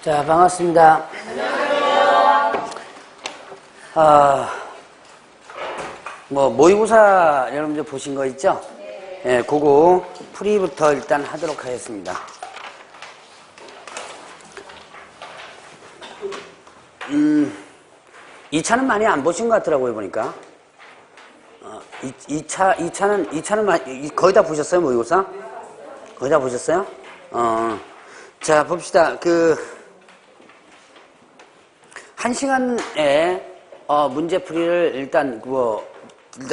자, 반갑습니다. 모의고사 여러분들 보신 거 있죠? 예, 그거 풀이부터 일단 하도록 하겠습니다. 2차는 많이 안 보신 것 같더라고요, 보니까. 2차는 많이, 거의 다 보셨어요, 모의고사? 거의 다 보셨어요? 자, 봅시다. 1시간에, 문제풀이를 일단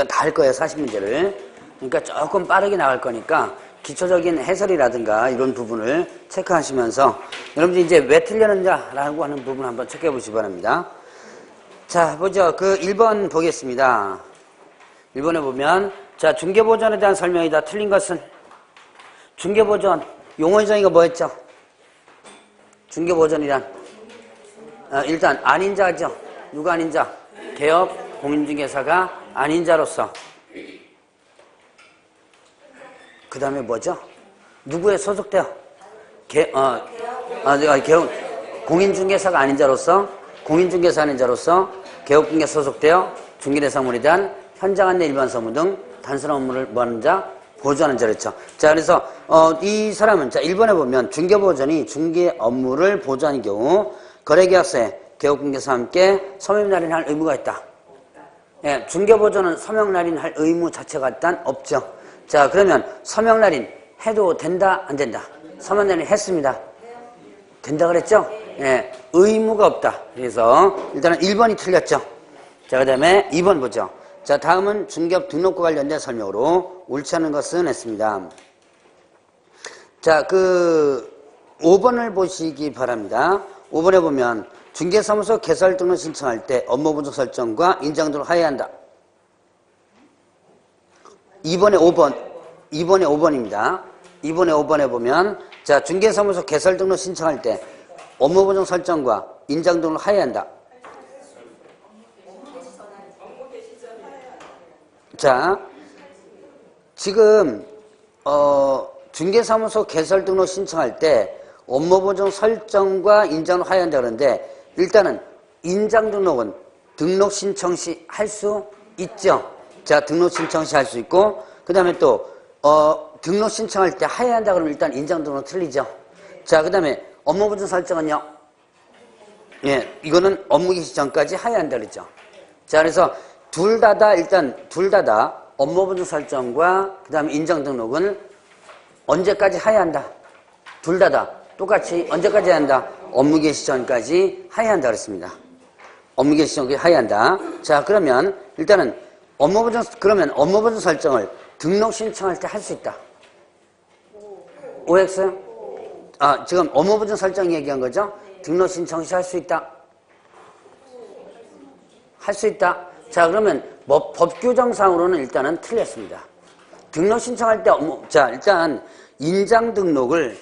다 할 거예요, 40문제를. 그러니까 조금 빠르게 나갈 거니까, 기초적인 해설이라든가 이런 부분을 체크하시면서, 여러분들 이제 왜 틀렸는지라고 하는 부분 한번 체크해 보시기 바랍니다. 자, 보죠. 1번 보겠습니다. 1번에 보면, 자, 중개보전에 대한 설명이다. 틀린 것은, 중개보전, 용어의정의가 뭐였죠? 중개보전이란, 일단, 안인자죠. 누가 안인자? 개업, 공인중개사가 안인자로서. 그 다음에 뭐죠? 누구에 소속돼요? 공인중개사가 안인자로서, 공인중개사 안인자로서, 개업중개사 소속되어 중개대상물에 대한 현장 안내 일반 서무 등 단순한 업무를 뭐하는 자? 보조하는 자랬죠. 자, 그래서, 이 사람은, 자, 1번에 보면 중개보전이 중개 업무를 보조하는 경우, 거래계약서에 개업중개사와 함께 서명 날인할 의무가 있다. 예, 중개보전은 서명 날인할 의무 자체가 일단 없죠. 자, 그러면 서명 날인 해도 된다, 안 된다? 서명 날인 했습니다. 된다 그랬죠? 예, 의무가 없다. 그래서 일단은 1번이 틀렸죠. 자, 그 다음에 2번 보죠. 자, 다음은 중개업 등록과 관련된 설명으로 옳지 않은 것은 했습니다. 자, 5번을 보시기 바랍니다. 5번에 보면 중개사무소 개설 등록 신청할 때 업무 분석 설정과 인장 등을 하여야 한다. 2번에 5번입니다. 2번에 5번에 보면, 자, 중개사무소 개설 등록 신청할 때 업무 분석 설정과 인장 등을 하여야 한다. 자, 지금, 중개사무소 개설 등록 신청할 때 업무 보정 설정과 인장을 하여야 한다 그러는데, 일단은 인장 등록은 등록 신청 시 할 수 있죠. 자, 등록 신청 시 할 수 있고, 그 다음에 또, 등록 신청할 때 하여야 한다 그러면 일단 인장 등록 틀리죠. 자, 그 다음에 업무 보정 설정은요? 예, 이거는 업무 개시 전까지 하여야 한다 그랬죠. 자, 그래서 둘 다다 업무 보정 설정과 그 다음에 인장 등록은 언제까지 하여야 한다? 둘 다다 똑같이 언제까지 해야 한다? 업무 개시 전까지 하여야 한다 그랬습니다. 업무 개시 전까지 하여야 한다. 자, 그러면 일단은 업무 보정 설정을 등록 신청할 때 할 수 있다. 오해했어요? 지금 업무 보정 설정 얘기한 거죠? 등록 신청 시 할 수 있다. 할 수 있다. 자, 그러면 법 규정상으로는 일단은 틀렸습니다. 등록 신청할 때 일단 인장 등록을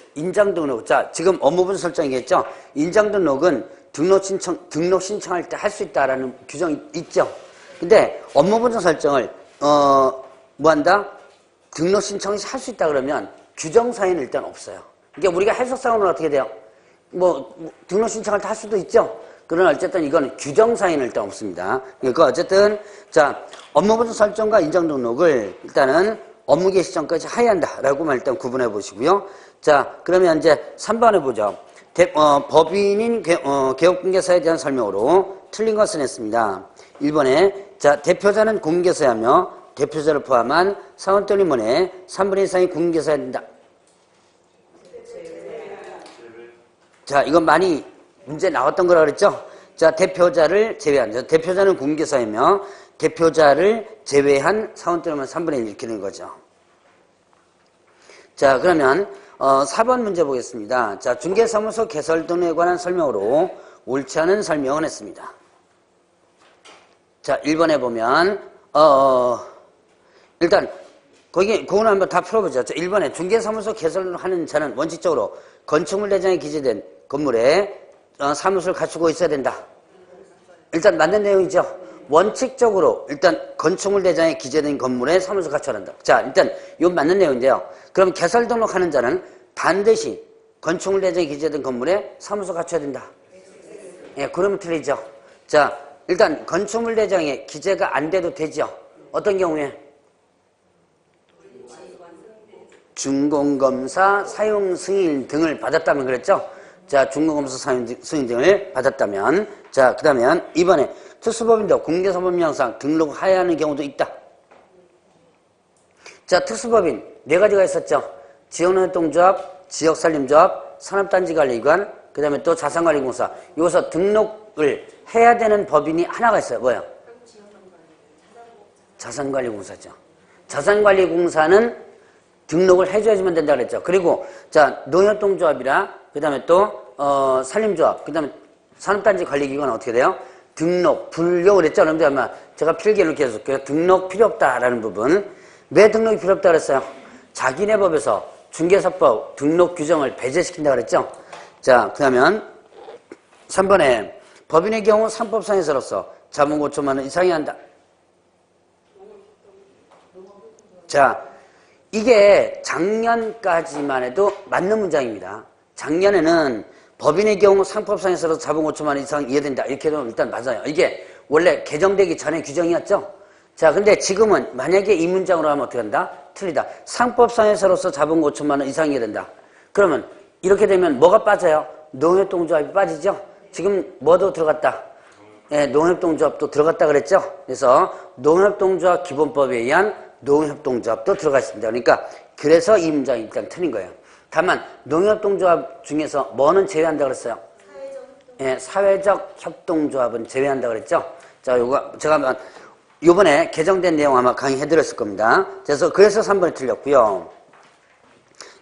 자, 지금 업무 보정 설정이겠죠? 인장 등록은 등록 신청할 때 할 수 있다라는 규정이 있죠. 근데 업무 보정 설정을 뭐 한다? 등록 신청 시 할 수 있다 그러면 규정사에는 일단 없어요. 그러니까 우리가 해석상으로는 어떻게 돼요? 등록 신청할 때 할 수도 있죠. 그러나 어쨌든 이건 규정사에는 일단 없습니다. 그러니까 어쨌든 자, 업무 보정 설정과 인장 등록을 일단은 업무 개시 전까지 하여야 한다라고만 일단 구분해 보시고요. 자, 그러면 이제 3번에 보죠. 법인인 개업공개사에 대한 설명으로 틀린 것은 했습니다. 1번에 자, 대표자는 공개사야 하며 대표자를 포함한 사원 또는 3분의 1 이상이 공개사야 된다. 자, 이건 많이 문제 나왔던 거라 그랬죠? 자, 대표자를 제외한, 대표자는 공개사이며 대표자를 제외한 사원 또는 3분의 1 이렇게 되는 거죠. 자, 그러면 4번 문제 보겠습니다. 자, 중개사무소 개설 등에 관한 설명으로 옳지 않은 설명을 했습니다. 자, 1번에 보면 일단 그거는 한번 다 풀어보죠. 자, 1번에 중개사무소 개설을 하는 자는 원칙적으로 건축물 대장에 기재된 건물에 사무소를 갖추고 있어야 된다. 일단 맞는 내용이죠. 원칙적으로 일단 건축물 대장에 기재된 건물에 사무소를 갖춰야 한다. 자, 일단 이건 맞는 내용인데요. 그럼 개설 등록하는 자는 반드시 건축물 대장에 기재된 건물에 사무소 갖춰야 된다. 예, 그러면 틀리죠. 자, 일단 건축물 대장에 기재가 안 돼도 되죠. 어떤 경우에? 준공검사 사용 승인 등을 받았다면 그랬죠? 자, 준공검사 사용 승인 등을 받았다면. 자, 그 다음에 이번에 특수법인도 공개사법령상 등록하여야 하는 경우도 있다. 자, 특수법인 네 가지가 있었죠. 지역농협동조합, 지역산림조합, 산업단지관리기관, 그 다음에 또 자산관리공사. 여기서 등록을 해야 되는 법인이 하나가 있어요. 뭐예요? 자산관리공사죠. 자산관리공사는 등록을 해줘야지만 된다 그랬죠. 그리고 자, 농협동조합이라 그 다음에 또 산림조합, 그 다음에 산업단지관리기관은 어떻게 돼요? 등록 불교 그랬죠. 여러분들 아마 제가 필기를 이렇게 해줬고요. 등록 필요 없다라는 부분. 왜 등록이 필요 없다 그랬어요? 자기네 법에서 중개사법 등록 규정을 배제시킨다 그랬죠. 자, 그러면 3번에 법인의 경우 상법상에서로서 자본 5천만 원 이상이 한다. 자, 이게 작년까지만 해도 맞는 문장입니다. 작년에는 법인의 경우 상법상에서로서 자본 5천만 원 이상 이해된다. 이렇게 해도 일단 맞아요. 이게 원래 개정되기 전에 규정이었죠. 자, 근데 지금은 만약에 이 문장으로 하면 어떻게 한다? 틀리다. 상법상에서로서 자본 5천만 원 이상 이해된다. 그러면 이렇게 되면 뭐가 빠져요? 농협동조합이 빠지죠? 지금 뭐도 들어갔다? 예, 농협동조합도 들어갔다 그랬죠? 그래서 농협동조합 기본법에 의한 농협동조합도 들어가 있습니다. 그러니까 그래서 이 문장이 일단 틀린 거예요. 다만 농협동조합 중에서 뭐는 제외한다 그랬어요? 예, 사회적 협동조합은 제외한다 그랬죠? 자, 요거 제가 요번에 개정된 내용 아마 강의해드렸을 겁니다. 그래서 3번이 틀렸고요.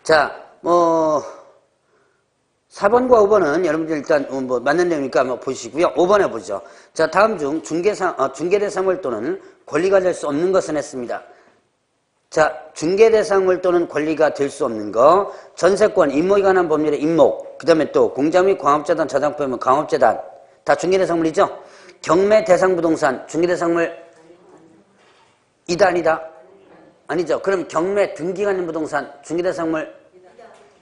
자, 4번과 5번은 여러분들 일단 뭐 맞는 내용이니까 한번 보시고요. 5번에 보죠. 자, 다음 중 중개대상물 또는 권리가 될 수 없는 것은 했습니다. 자, 중개대상물 또는 권리가 될 수 없는 거, 전세권, 임목에 관한 법률의 임목, 그 다음에 또 공장 및 광업재단, 자장포면 광업재단, 다 중개대상물이죠? 경매대상부동산, 중개대상물 이다 아니다? 아니죠. 그럼 경매 등기가 있는 부동산, 중개대상물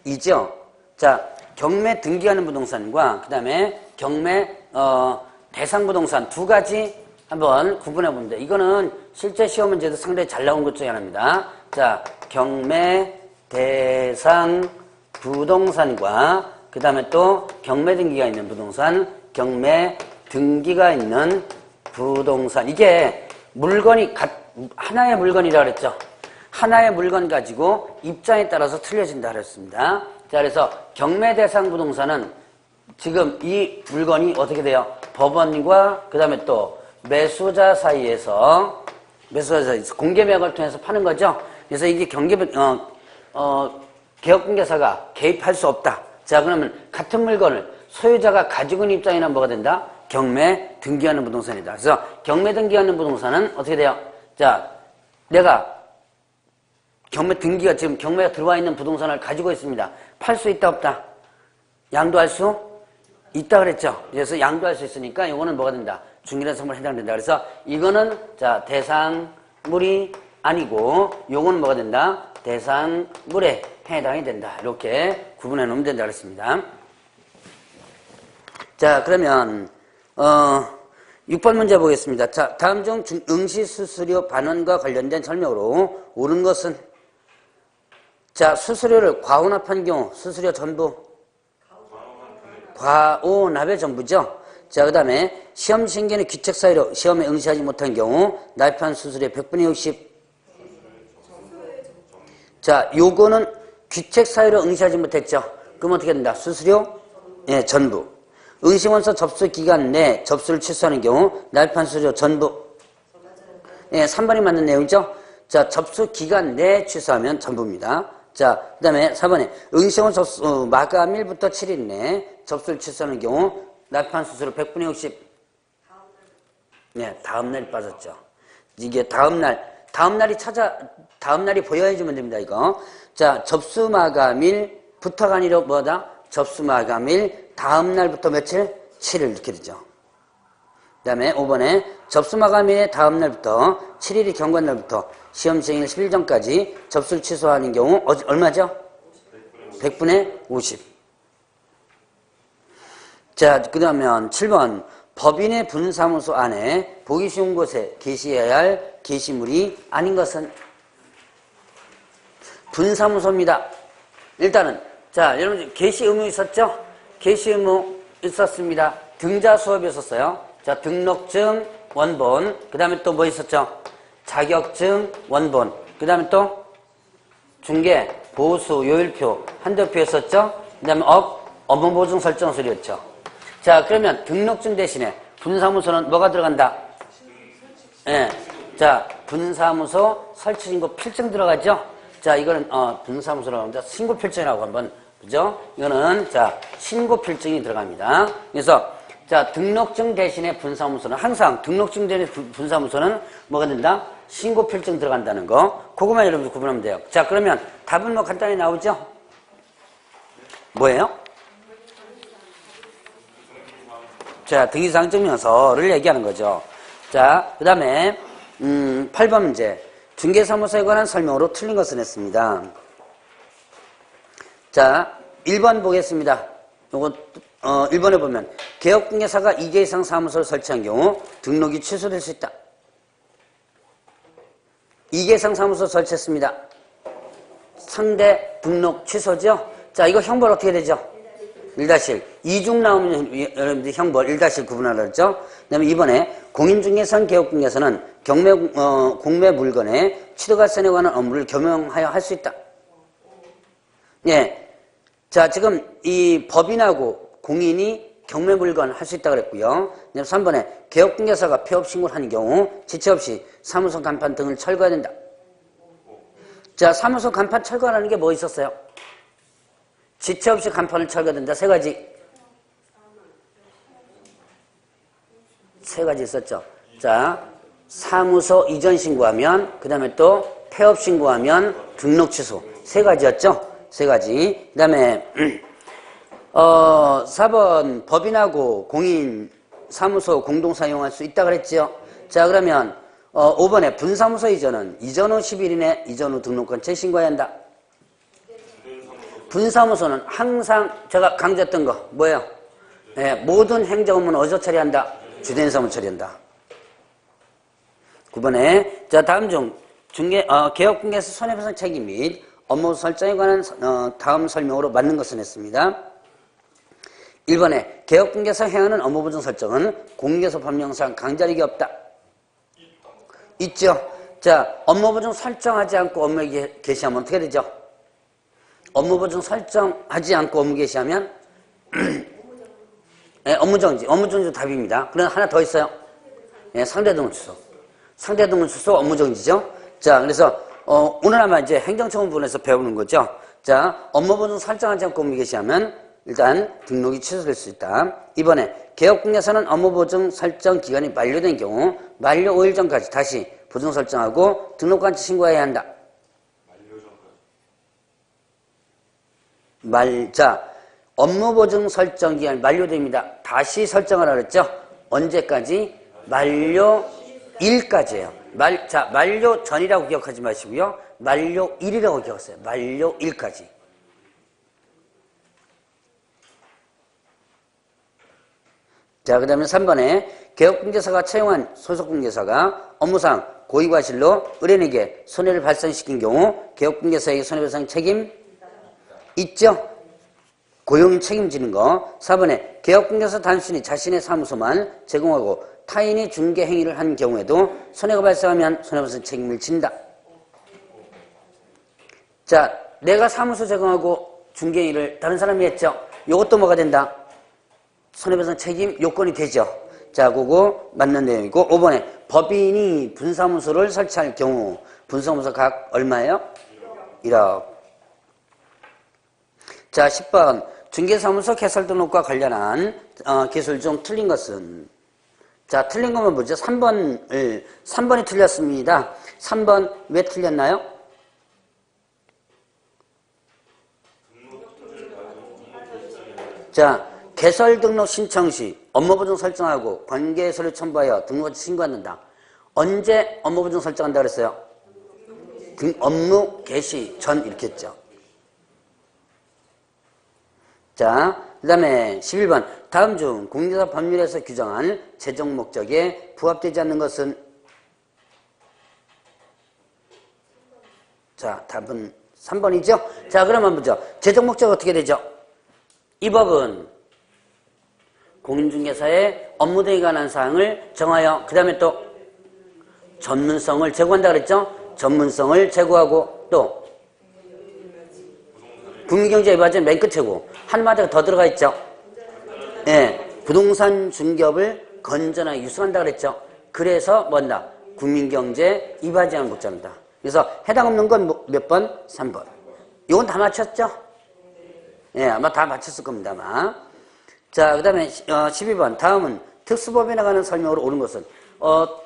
이죠? 자, 경매 등기가 있는 부동산과 그 다음에 경매 대상부동산 두 가지 한번 구분해 봅니다. 이거는 실제 시험 문제도 상당히 잘 나온 것 중에 하나입니다. 자, 경매 대상 부동산과 그 다음에 또 경매 등기가 있는 부동산, 경매 등기가 있는 부동산. 이게 물건이 하나의 물건이라 그랬죠. 하나의 물건 가지고 입장에 따라서 틀려진다 그랬습니다. 자, 그래서 경매 대상 부동산은 지금 이 물건이 어떻게 돼요? 법원과 그 다음에 또 매수자 사이에서 공개 매각을 통해서 파는 거죠. 그래서 이게 개업공개사가 개입할 수 없다. 자, 그러면 같은 물건을 소유자가 가지고 있는 입장이나 뭐가 된다? 경매 등기하는 부동산이다. 그래서 경매 등기하는 부동산은 어떻게 돼요? 자, 내가 경매 등기가 지금 경매가 들어와 있는 부동산을 가지고 있습니다. 팔 수 있다 없다? 양도할 수 있다 그랬죠. 그래서 양도할 수 있으니까 이거는 뭐가 된다? 중개대상물에 해당된다. 그래서 이거는 자, 대상물이 아니고 요거는 뭐가 된다? 대상물에 해당이 된다. 이렇게 구분해 놓으면 된다 그랬습니다. 자, 그러면 6번 문제 보겠습니다. 자, 다음 중 응시수수료 반환과 관련된 설명으로 옳은 것은? 자, 수수료를 과혼합한 경우 수수료 전부 과오납의 전부죠. 자, 그 다음에 시험 신규는 귀책 사유로 시험에 응시하지 못한 경우 납입한 수수료의 100분의 60. 자, 요거는 귀책 사유로 응시하지 못했죠. 그럼 어떻게 된다? 수수료? 예, 전부. 응시원서 접수 기간 내 접수를 취소하는 경우 납입한 수수료 전부. 예, 3번이 맞는 내용이죠. 자, 접수 기간 내 취소하면 전부입니다. 자, 그 다음에 4번에 응시원 접수 마감일부터 7일 내 접수를 취소하는 경우 납입한 수수료 100분의 60. 네, 다음날이 빠졌죠. 이게 다음날이 보여야지만 됩니다, 이거. 자, 접수 마감일부터가 아니라 뭐다? 접수 마감일 다음날부터 며칠? 7일 이렇게 되죠. 그 다음에 5번에 접수 마감일의 다음날부터 7일이 경과날부터 시험 시행일 10일 전까지 접수를 취소하는 경우 얼마죠? 100분의 50. 자, 그 다음에 7번. 법인의 분사무소 안에 보기 쉬운 곳에 게시해야 할 게시물이 아닌 것은 분사무소입니다. 일단은, 자, 여러분, 게시 의무 있었죠? 게시 의무 있었습니다. 등자 수업이 있었어요. 자, 등록증, 원본. 그 다음에 또 뭐 있었죠? 자격증, 원본. 그 다음에 또 중개, 보수, 요일표, 한도표 있었죠? 그 다음에 업무보증 설정서류였죠. 자, 그러면 등록증 대신에 분사무소는 뭐가 들어간다? 예. 자, 분사무소 설치신고 필증 들어가죠? 자, 이거는, 분사무소라고 합니다. 신고필증이라고 한번, 그죠? 이거는, 자, 신고필증이 들어갑니다. 그래서, 자, 등록증 대신에 분사무소는 항상 등록증 대신에 분사무소는 뭐가 된다? 신고필증 들어간다는 거. 그것만 여러분들 구분하면 돼요. 자, 그러면 답은 뭐 간단히 나오죠? 뭐예요? 자, 등기사항증명서를 얘기하는 거죠. 자, 그 다음에 8번 문제. 중개사무소에 관한 설명으로 틀린 것을 했습니다. 자, 1번 보겠습니다. 요거 1번에 보면 개업중개사가 2개 이상 사무소를 설치한 경우 등록이 취소될 수 있다. 2개 이상 사무소 설치했습니다. 상대 등록 취소죠? 자, 이거 형벌 어떻게 되죠? 1-1. 이중 나오면 여러분들 형벌 1-1 구분하라 그랬죠? 그 다음에 이번에 공인중개사는 개업중개사는 공매 물건의 취득할선에 관한 업무를 겸용하여 할 수 있다. 예. 자, 지금 이 법인하고 공인이 경매 물건 할 수 있다 그랬고요. 3번에 개업중개사가 폐업 신고를 하는 경우 지체 없이 사무소 간판 등을 철거해야 된다. 자, 사무소 간판 철거하는 게 뭐 있었어요? 지체 없이 간판을 철거해야 된다. 세 가지 있었죠. 자, 사무소 이전 신고하면, 그 다음에 또 폐업 신고하면 등록 취소. 세 가지였죠? 세 가지. 그 다음에 4번 법인하고 공인 사무소 공동 사용할 수 있다 그랬지요. 자, 그러면 5번에 분사무소 이전은 이전 후 10일 이내 이전 후 등록권 재신고해야 한다. 분사무소는 항상 제가 강조했던 거 뭐예요? 네, 모든 행정업무는 어디서 처리한다? 주된 사무 처리한다. 9번에 자, 다음 중 개업중개사 손해배상 책임 및 업무 설정에 관한 다음 설명으로 맞는 것은 했습니다. 1번에 개업중개사 행하는 업무보증 설정은 공개서 법령상 강제력이 없다. 있죠. 자, 업무보증 설정하지 않고 업무에 개시하면 어떻게 되죠? 업무보증 설정하지 않고 업무 개시하면 네, 업무정지 답입니다. 그럼 하나 더 있어요. 네, 상대등록 취소. 상대등록 취소 업무정지죠. 자, 그래서 오늘 아마 이제 행정처분 부분에서 배우는 거죠. 자, 업무보증 설정하지 않고 업무 개시하면 일단 등록이 취소될 수 있다. 이번에 개업중개사는 업무보증 설정 기간이 만료된 경우 만료 5일 전까지 다시 보증 설정하고 등록관치 신고해야 한다. 자, 업무보증 설정 기간이 만료됩니다. 다시 설정하라 그랬죠? 언제까지? 만료일까지예요. 자, 만료 전이라고 기억하지 마시고요. 만료일이라고 기억하세요. 만료일까지. 자, 그 다음에 3번에 개업중개사가 채용한 소속중개사가 업무상 고의과실로 의뢰인에게 손해를 발생시킨 경우 개업중개사에게 손해배상 책임 있죠? 고용인 책임지는 거. 4번에 개업중개사 단순히 자신의 사무소만 제공하고 타인이 중개 행위를 한 경우에도 손해가 발생하면 손해배상 책임을 진다. 자, 내가 사무소 제공하고 중개 행위를 다른 사람이 했죠? 이것도 뭐가 된다? 손해배상 책임 요건이 되죠. 자, 그거 맞는 내용이고 5번에 법인이 분사무소를 설치할 경우 분사무소 각 얼마예요? 1억. 자, 10번 중개사무소 개설 등록과 관련한 기술 중 틀린 것은 자, 틀린 거면 뭐죠? 3번이 틀렸습니다. 3번 왜 틀렸나요? 자, 개설 등록 신청 시 업무보증 설정하고 관계서류 첨부하여 등록을 신고한다. 언제 업무보증 설정한다 그랬어요? 업무 개시 전 이렇게 했죠. 자, 그 다음에 11번. 다음 중 국내사 법률에서 규정한 재정 목적에 부합되지 않는 것은? 자, 답은 3번이죠? 자, 그러면 보죠. 재정 목적 어떻게 되죠? 이 법은 공인중개사의 업무 등에 관한 사항을 정하여 그 다음에 또 전문성을 제고한다 그랬죠? 전문성을 제고하고 또 국민경제 위반죄는 맨 끝이고 한마디가 더 들어가 있죠? 예, 부동산 중개업을 건전하게 유수한다 그랬죠? 그래서 뭔다? 국민경제 위반죄를 묻자입니다. 그래서 해당 없는 건 몇 번? 3번. 이건 다 맞췄죠? 예, 아마 다 맞췄을 겁니다, 아마. 자, 그 다음에 12번. 다음은 특수법인에 관한 설명으로 옳은 것은?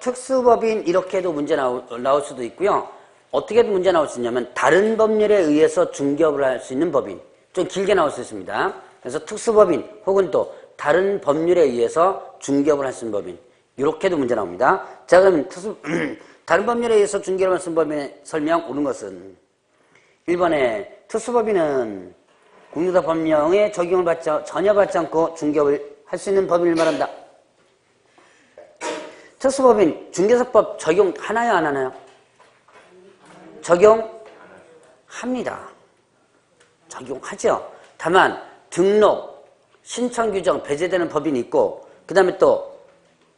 특수법인 이렇게도 문제 나올 수도 있고요. 어떻게든 문제 나올 수 있냐면 다른 법률에 의해서 중개업을 할 수 있는 법인. 좀 길게 나올 수 있습니다. 그래서 특수법인 혹은 또 다른 법률에 의해서 중개업을 할 수 있는 법인. 이렇게도 문제 나옵니다. 자, 그러면 다른 법률에 의해서 중개업을 할 수 있는 법인의 설명 옳은 것은? 1번에 특수법인은 국유사 법령의 적용을 전혀 받지 않고 중개업을 할 수 있는 법인을 말한다. 특수법인 중개사법 적용하나요, 안 하나요? 적용합니다. 적용하죠. 다만 등록, 신청 규정 배제되는 법인이 있고 그 다음에 또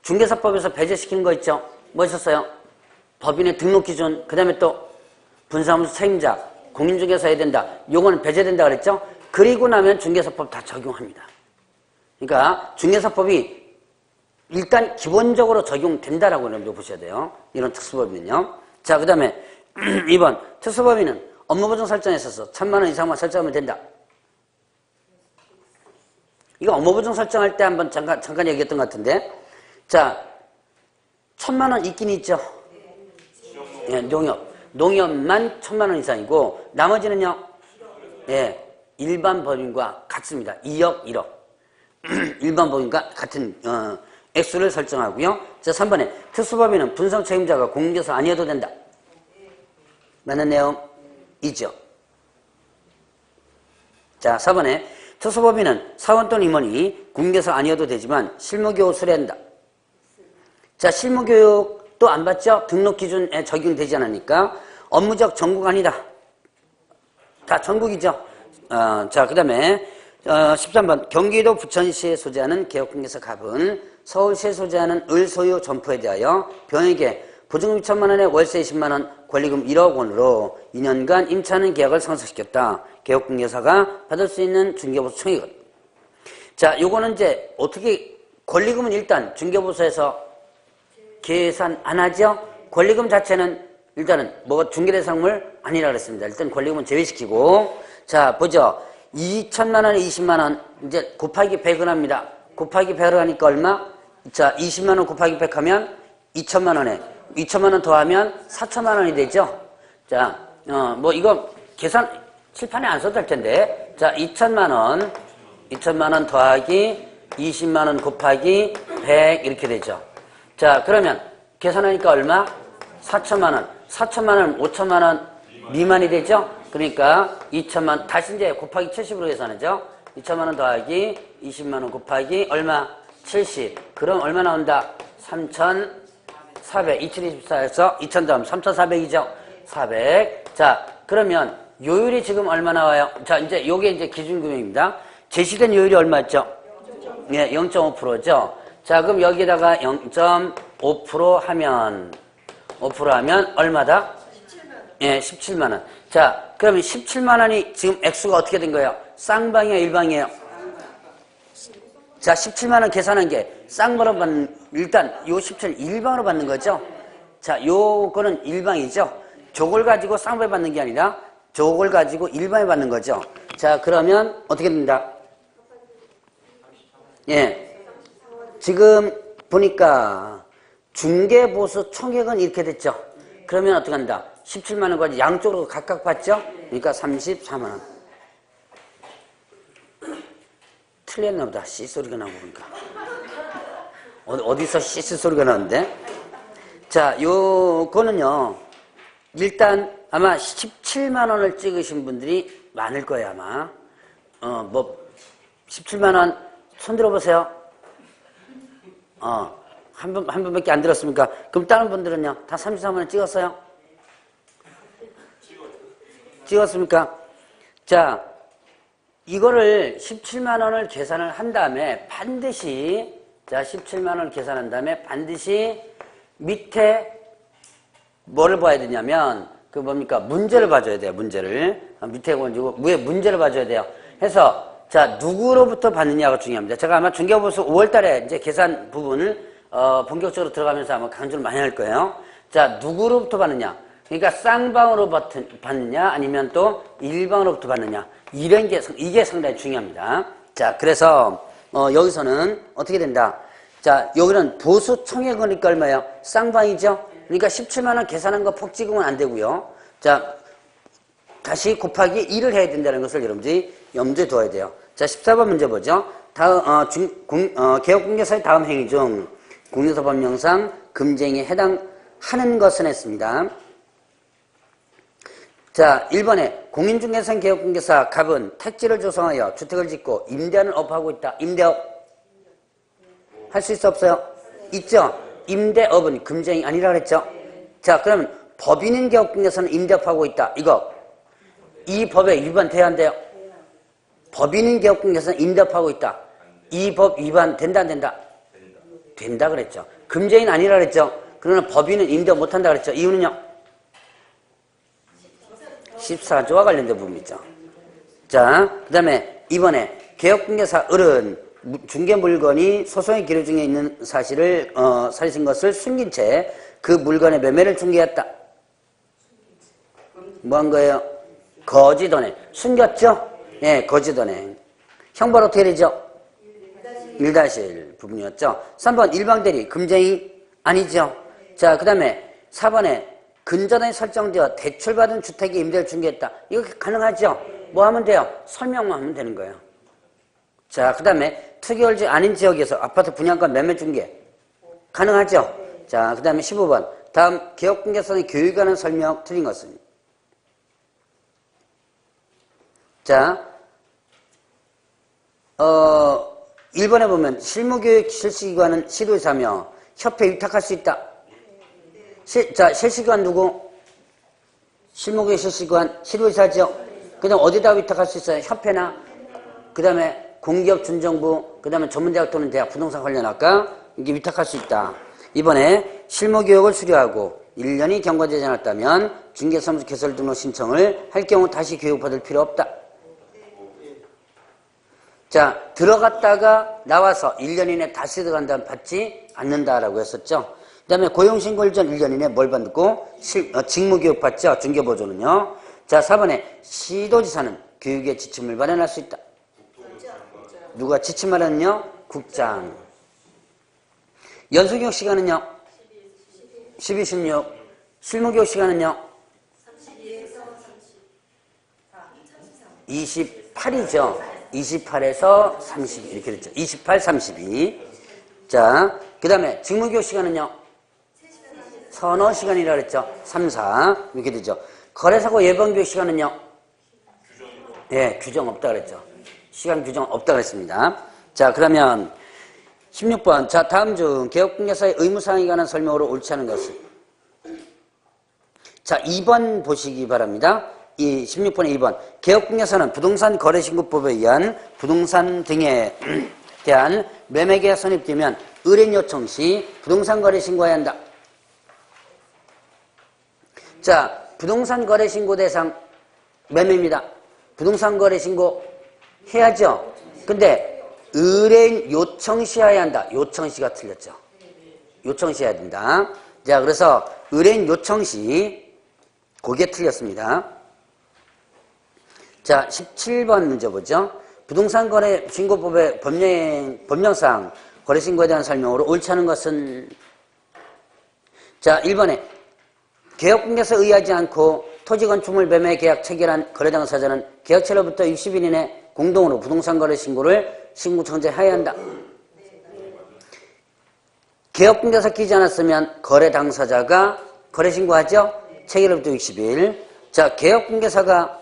중개사법에서 배제시키는 거 있죠. 뭐 있었어요? 법인의 등록 기준, 그 다음에 또 분사무소 책임자, 공인중개사 해야 된다. 요거는 배제된다 그랬죠. 그리고 나면 중개사법 다 적용합니다. 그러니까 중개사법이 일단 기본적으로 적용된다라고 보셔야 돼요. 이런 특수법인은요. 자, 그 다음에 2번. 특수법인은 업무보증 설정에 있어서 1,000만 원 이상만 설정하면 된다. 이거 업무보증 설정할 때 한번 잠깐 얘기했던 것 같은데. 자, 1,000만 원 있긴 있죠. 예, 농협만 1,000만 원 이상이고 나머지는요. 예, 일반 법인과 같습니다. 2억, 1억. 일반 법인과 같은 액수를 설정하고요. 자, 3번에 특수법인은 분석 책임자가 공인중개사 아니어도 된다. 맞는 내용이죠. 자, 4번에 특수법인은 사원 또는 임원이 공인중개사 아니어도 되지만 실무교육 수료한다. 자, 실무교육도 안 받죠? 등록 기준에 적용되지 않으니까 업무적 전국 아니다. 다 전국이죠. 자, 그 다음에 13번 경기도 부천시에 소재하는 개업공개사 갑은 서울시에 소재하는 을 소유 점포에 대하여 병에게 보증금 2천만 원에 월세 20만 원, 권리금 1억 원으로 2년간 임차하는 계약을 성사시켰다. 개업공개사가 받을 수 있는 중개보수 총액은? 자, 요거는 이제 어떻게 권리금은 일단 중개보수에서 계산 안 하죠? 권리금 자체는 일단은 뭐 중개대상물 아니라 그랬습니다. 일단 권리금은 제외시키고 자, 보죠. 2천만 원에 20만 원 이제 곱하기 100을 합니다. 곱하기 100을 하니까 얼마? 자, 20만 원 곱하기 100 하면 2천만 원에 2천만 원 더하면 4천만 원이 되죠. 자, 뭐 이거 계산 칠판에 안 써도 될 텐데. 자, 2천만 원 더하기 20만 원 곱하기 100 이렇게 되죠. 자, 그러면 계산하니까 얼마? 4천만 원. 4천만 원, 5천만 원 미만이 되죠. 그러니까 2천만 다시 이제 곱하기 70으로 계산하죠. 2천만 원 더하기 20만 원 곱하기 얼마? 70. 그럼 얼마 나온다? 3,400. 2024에서 2,000 더하면 3,400이죠. 400. 자, 그러면 요율이 지금 얼마 나와요? 자, 이제 요게 이제 기준금액입니다. 제시된 요율이 얼마였죠? 예, 0.5%죠. 자, 그럼 여기다가 0.5% 하면 5% 하면 얼마다? 17만 원. 예, 17만 원. 자, 그러면 17만 원이 지금 액수가 어떻게 된 거예요? 쌍방이에요, 일방이에요? 자, 17만 원 계산한 게 쌍방으로 받는, 일단 요 17 일방으로 받는 거죠? 자, 요거는 일방이죠? 저걸 가지고 쌍방에 받는 게 아니라 저걸 가지고 일방에 받는 거죠? 자, 그러면 어떻게 됩니다? 예. 지금 보니까 중개보수 총액은 이렇게 됐죠? 그러면 어떻게 한다? 17만 원까지 양쪽으로 각각 받죠? 그러니까 34만 원. 틀렸나 보다. 씨 소리가 나고 보니까. 어디서 씨 소리가 나는데? 자, 요거는요. 일단 아마 17만 원을 찍으신 분들이 많을 거예요, 아마. 뭐 17만 원 손 들어보세요. 한 분밖에 안 들었습니까? 그럼 다른 분들은요? 다 33만 원 찍었어요? 찍었습니까? 자, 이거를 17만 원을 계산을 한 다음에 반드시, 자, 17만 원을 계산한 다음에 반드시 밑에 뭐를 봐야 되냐면, 그 뭡니까? 문제를 봐줘야 돼요, 문제를. 밑에 건지고, 위에 문제를 봐줘야 돼요. 해서, 자, 누구로부터 받느냐가 중요합니다. 제가 아마 중개보수 5월 달에 이제 계산 부분을, 본격적으로 들어가면서 아마 강조를 많이 할 거예요. 자, 누구로부터 받느냐? 그러니까 쌍방으로 받느냐, 아니면 또 일방으로부터 받느냐. 이게 상당히 중요합니다. 자, 그래서, 여기서는 어떻게 된다? 자, 여기는 보수 총액이니까 얼마예요? 쌍방이죠? 그러니까 17만원 계산한 거 폭 찍으면 안 되고요. 자, 다시 곱하기 1을 해야 된다는 것을 여러분들이 염두에 둬야 돼요. 자, 14번 문제 보죠. 개업공개사의 다음 행위 중 공유서법령상 금쟁이에 해당하는 것은 했습니다. 자, 1번에 공인중개상 개업공개사 갑은 택지를 조성하여 주택을 짓고 임대하는 업하고 있다. 임대업 할 수 있어 없어요? 있죠? 임대업은 금쟁이 아니라 그랬죠? 자, 그러면 법인인 개업공개사는 임대업하고 있다. 이 법에 위반돼야 한대요? 법인인 개업공개사는 임대업하고 있다. 이 법 위반 된다 안 된다? 된다 그랬죠. 금쟁이는 아니라 그랬죠. 그러나 법인은 임대업 못한다 그랬죠. 이유는요? 14조와 관련된 부분이죠. 자, 그 다음에 이번에 개업공개사 을은 중개물건이 소송의 기류 중에 있는 사실을 사실인 것을 숨긴 채 그 물건의 매매를 중개했다. 뭐 한 거예요? 거짓언행. 숨겼죠? 예, 거짓언행. 형벌 어떻게 되죠? 1-1 부분이었죠. 3번 일방대리 금쟁이 아니죠. 자, 그 다음에 4번에 근저당이 설정되어 대출받은 주택의 임대를 중개했다. 이거 가능하죠? 뭐 하면 돼요? 설명만 하면 되는 거예요. 자, 그 다음에 투기월지 아닌 지역에서 아파트 분양권 매매 중개 가능하죠? 자, 그 다음에 15번 다음 개업공개사의 교육에 관한 설명 틀린 것은 자, 1번에 보면 실무교육 실시기관은 시도의사며 협회 위탁할 수 있다. 자, 실시기관 누구? 실무교육 실시기관 시도의사죠. 그 다음 어디다 위탁할 수 있어요? 협회나 그 다음에 공기업준정부 그 다음에 전문대학 또는 대학 부동산 관련학과 이게 위탁할 수 있다. 이번에 실무교육을 수료하고 1년이 경과되지 않았다면 중개사무소 개설 등록 신청을 할 경우 다시 교육받을 필요 없다. 자, 들어갔다가 나와서 1년 이내 다시 들어간다면 받지 않는다라고 했었죠. 그 다음에 고용신고일 전 1년 이내 뭘 받고? 직무교육 받죠. 중개보조는요. 자, 4번에 시도지사는 교육의 지침을 마련할 수 있다. 누가 지침 마련은요? 국장. 연수교육 시간은요? 12, 16. 실무교육 시간은요? 28이죠. 28에서 30 이렇게 됐죠. 28, 32. 자, 그 다음에 직무교육 시간은요? 서너 시간이라 그랬죠. 3, 4 이렇게 되죠. 거래사고 예방교육 시간은요? 예, 규정 없다 그랬죠. 시간 규정 없다 그랬습니다. 자, 그러면 16번. 자, 다음 중 개업공개사의 의무사항에 관한 설명으로 옳지 않은 것은 자, 2번 보시기 바랍니다. 이 16번에 2번. 개업공개사는 부동산 거래신고법에 의한 부동산 등에 대한 매매계약 선입되면 의뢰인 요청 시 부동산 거래 신고해야 한다. 자, 부동산 거래 신고 대상 매매입니다. 부동산 거래 신고 해야죠. 근데 의뢰인 요청 시 해야 한다. 요청 시가 틀렸죠. 요청 시 해야 된다. 자, 그래서 의뢰인 요청 시 그게 틀렸습니다. 자, 17번 문제 보죠. 부동산 거래 신고법의 법령상 거래 신고에 대한 설명으로 옳지 않은 것은 자, 1번에 개업공개사에 의하지 않고 토지 건축물 매매 계약 체결한 거래 당사자는 계약체로부터 60일 이내 공동으로 부동산 거래 신고를 신고청재해야 한다. 개업공개사 끼지 않았으면 거래 당사자가 거래 신고하죠? 체결로부터 60일. 자, 개업공개사가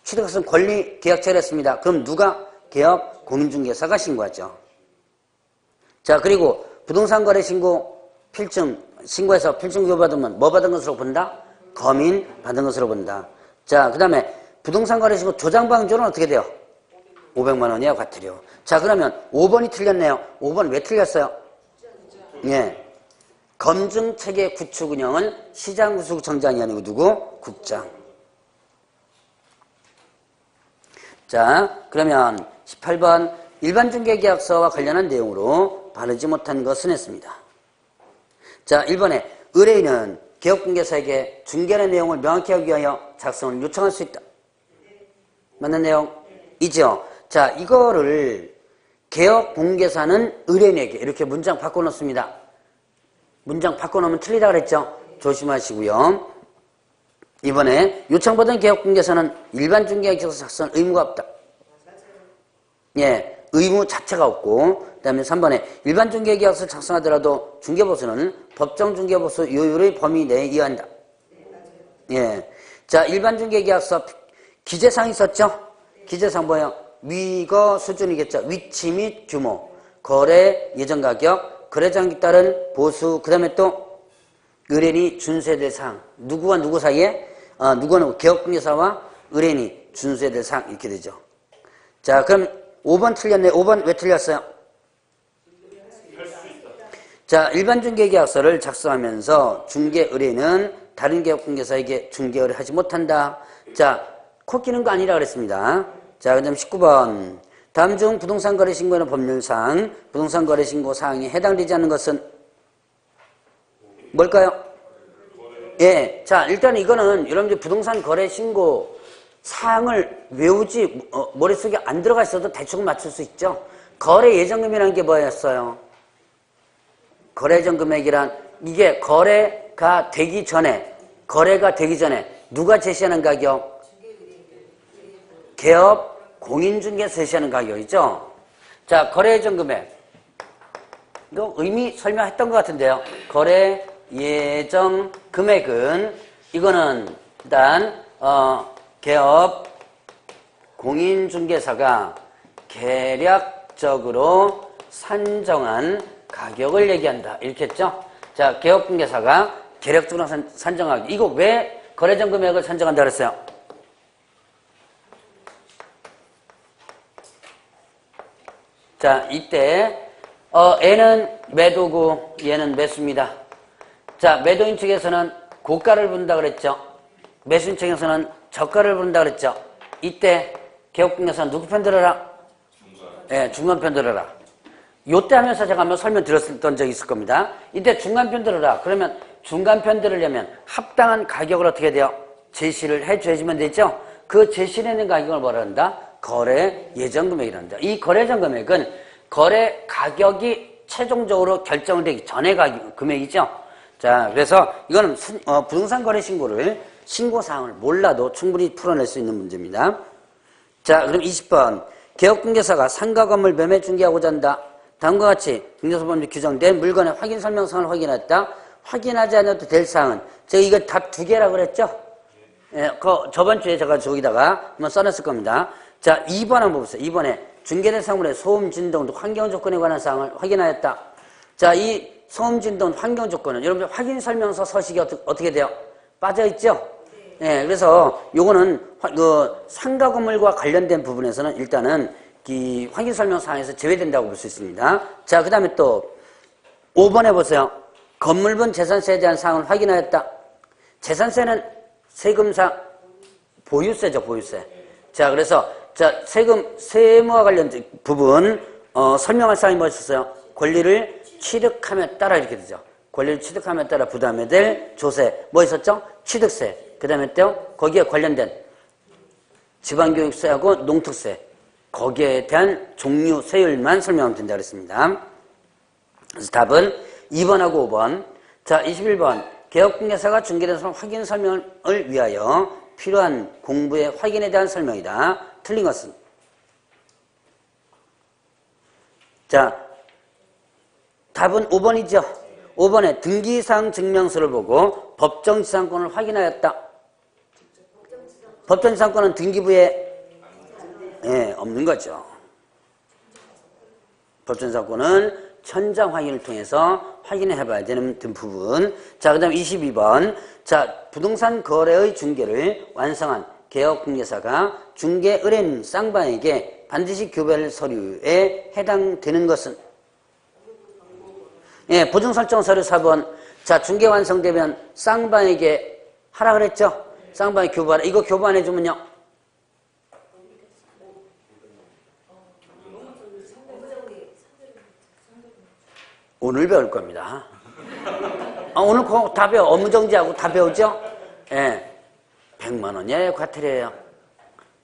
취득했으면 권리 계약 체결했습니다. 그럼 누가? 공인중개사가 신고하죠. 자, 그리고 부동산 거래 신고 필증, 신고해서 필증 교부받으면 뭐 받은 것으로 본다? 검인 받은 것으로 본다. 자, 그 다음에 부동산 거래 신고 조장방조는 어떻게 돼요? 500만 원이야, 과태료. 자, 그러면 5번이 틀렸네요. 5번 왜 틀렸어요? 예. 검증체계 구축 운영은 시장구축청장이 아니고 누구? 국장. 자, 그러면 18번 일반중개계약서와 관련한 내용으로 바르지 못한 것은 했습니다. 자, 1번에 의뢰인은 개업공개사에게 중개의 내용을 명확히 하기 위하여 작성을 요청할 수 있다. 맞는 내용? 이죠? 자, 이거를 개업공개사는 의뢰인에게 이렇게 문장 바꿔놓습니다. 문장 바꿔놓으면 틀리다 그랬죠? 조심하시고요. 이번에 요청받은 개업공개사는 일반중개계약서 작성 의무가 없다. 예, 의무 자체가 없고, 그 다음에 3번에 일반중개계약서 작성하더라도 중개보수는 법정중개보수 요율의 범위 내에 의한다. 예, 자, 일반중개계약서 기재사항이 있었죠? 기재사항 뭐예요? 위거 수준이겠죠. 위치 및 규모, 거래 예정 가격, 거래장에 따른 보수, 그 다음에 또 의뢰인이 준수해야 될 사항. 누구와 누구 사이에? 누구는 개업공개사와 의뢰인이 준수해야 될 사항 이렇게 되죠. 자, 그럼 5번 틀렸네. 5번 왜 틀렸어요? 자, 일반중개계약서를 작성하면서 중개 의뢰인은 다른 개업공개사에게 중개 의뢰하지 못한다. 자, 코 끼는 거 아니라 그랬습니다. 자, 그 다음 19번. 다음 중 부동산 거래 신고에는 법률상 부동산 거래 신고 사항에 해당되지 않는 것은 뭘까요? 예. 자, 일단 이거는 여러분들 부동산 거래 신고 사항을 외우지 머릿속에 안 들어가 있어도 대충 맞출 수 있죠. 거래 예정금이라는 게 뭐였어요? 거래 예정 금액이란 이게 거래가 되기 전에 누가 제시하는 가격? 개업 공인중개사 제시하는 가격이죠. 자, 거래 예정 금액. 이거 의미 설명했던 것 같은데요. 거래 예정 금액은 이거는 일단 개업 공인중개사가 계략적으로 산정한 가격을 얘기한다. 이렇게 했죠? 자, 개업공개사가 계략적으로 산정하기. 이거 왜 거래전 금액을 산정한다 그랬어요? 자, 이때 N은 매도고 얘는 매수입니다. 자, 매도인 측에서는 고가를 부른다 그랬죠? 매수인 측에서는 저가를 부른다 그랬죠? 이때 개업공개사는 누구 편 들어라? 예, 중간 편 들어라. 요때 하면서 제가 한번 설명드렸던 적이 있을 겁니다. 이때 중간 편 들어라. 그러면 중간 편 들으려면 합당한 가격을 어떻게 돼요? 제시를 해줘야지만 되죠? 그 제시를 했는 가격을 뭐라 한다? 거래 예정 금액이란다. 이 거래 예정 금액은 거래 가격이 최종적으로 결정되기 전의 금액이죠. 자, 그래서 이거는 부동산 거래 신고를 신고사항을 몰라도 충분히 풀어낼 수 있는 문제입니다. 자, 그럼 20번. 개업공개사가 상가 건물 매매 중개하고자 한다. 다음과 같이 중개소법률 규정된 물건의 확인 설명서를 확인했다. 확인하지 않아도 될 사항은 제가 이거 답 2개라고 그랬죠? 예, 저번 주에 제가 저기다가 한번 써놨을 겁니다. 자, 2번 한번 보세요. 2번에 중개된 사물의 소음, 진동, 환경 조건에 관한 사항을 확인하였다. 자, 이 소음, 진동, 환경 조건은 여러분들 확인 설명서 서식이 어떻게 돼요? 빠져있죠? 예, 그래서 요거는 상가 건물과 관련된 부분에서는 일단은 이 확인 설명 사항에서 제외된다고 볼 수 있습니다. 자, 그 다음에 또 5번에 보세요. 건물분 재산세에 대한 사항을 확인하였다. 재산세는 세금상 보유세죠, 보유세. 자, 그래서 자, 세무와 관련된 부분 설명할 사항이 뭐 있었어요? 권리를 취득함에 따라 이렇게 되죠. 권리를 취득함에 따라 부담해야 될 조세. 뭐 있었죠? 취득세. 그 다음에 또 거기에 관련된 지방교육세하고 농특세. 거기에 대한 종류 세율만 설명하면 된다 그랬습니다. 그래서 답은 2번하고 5번. 자, 21번. 개업공개사가 중개된 확인 설명을 위하여 필요한 공부의 확인에 대한 설명이다. 틀린 것은? 자, 답은 5번이죠. 5번에 등기사항 증명서를 보고 법정지상권을 확인하였다. 법정지상권은 등기부에 없는 거죠. 법정사건은 현장 확인을 통해서 확인해 봐야 되는 부분. 자, 그 다음 22번. 자, 부동산 거래의 중개를 완성한 개업공개사가 중개 의뢰인 쌍방에게 반드시 교별 서류에 해당되는 것은? 예, 보증 설정 서류 4번. 자, 중개 완성되면 쌍방에게 하라 그랬죠? 쌍방에 교부하라. 이거 교부 안 해주면요? 오늘 배울 겁니다. 오늘 그거 다 배워. 업무정지하고 다 배우죠? 예. 100만 원이에요. 과태료예요.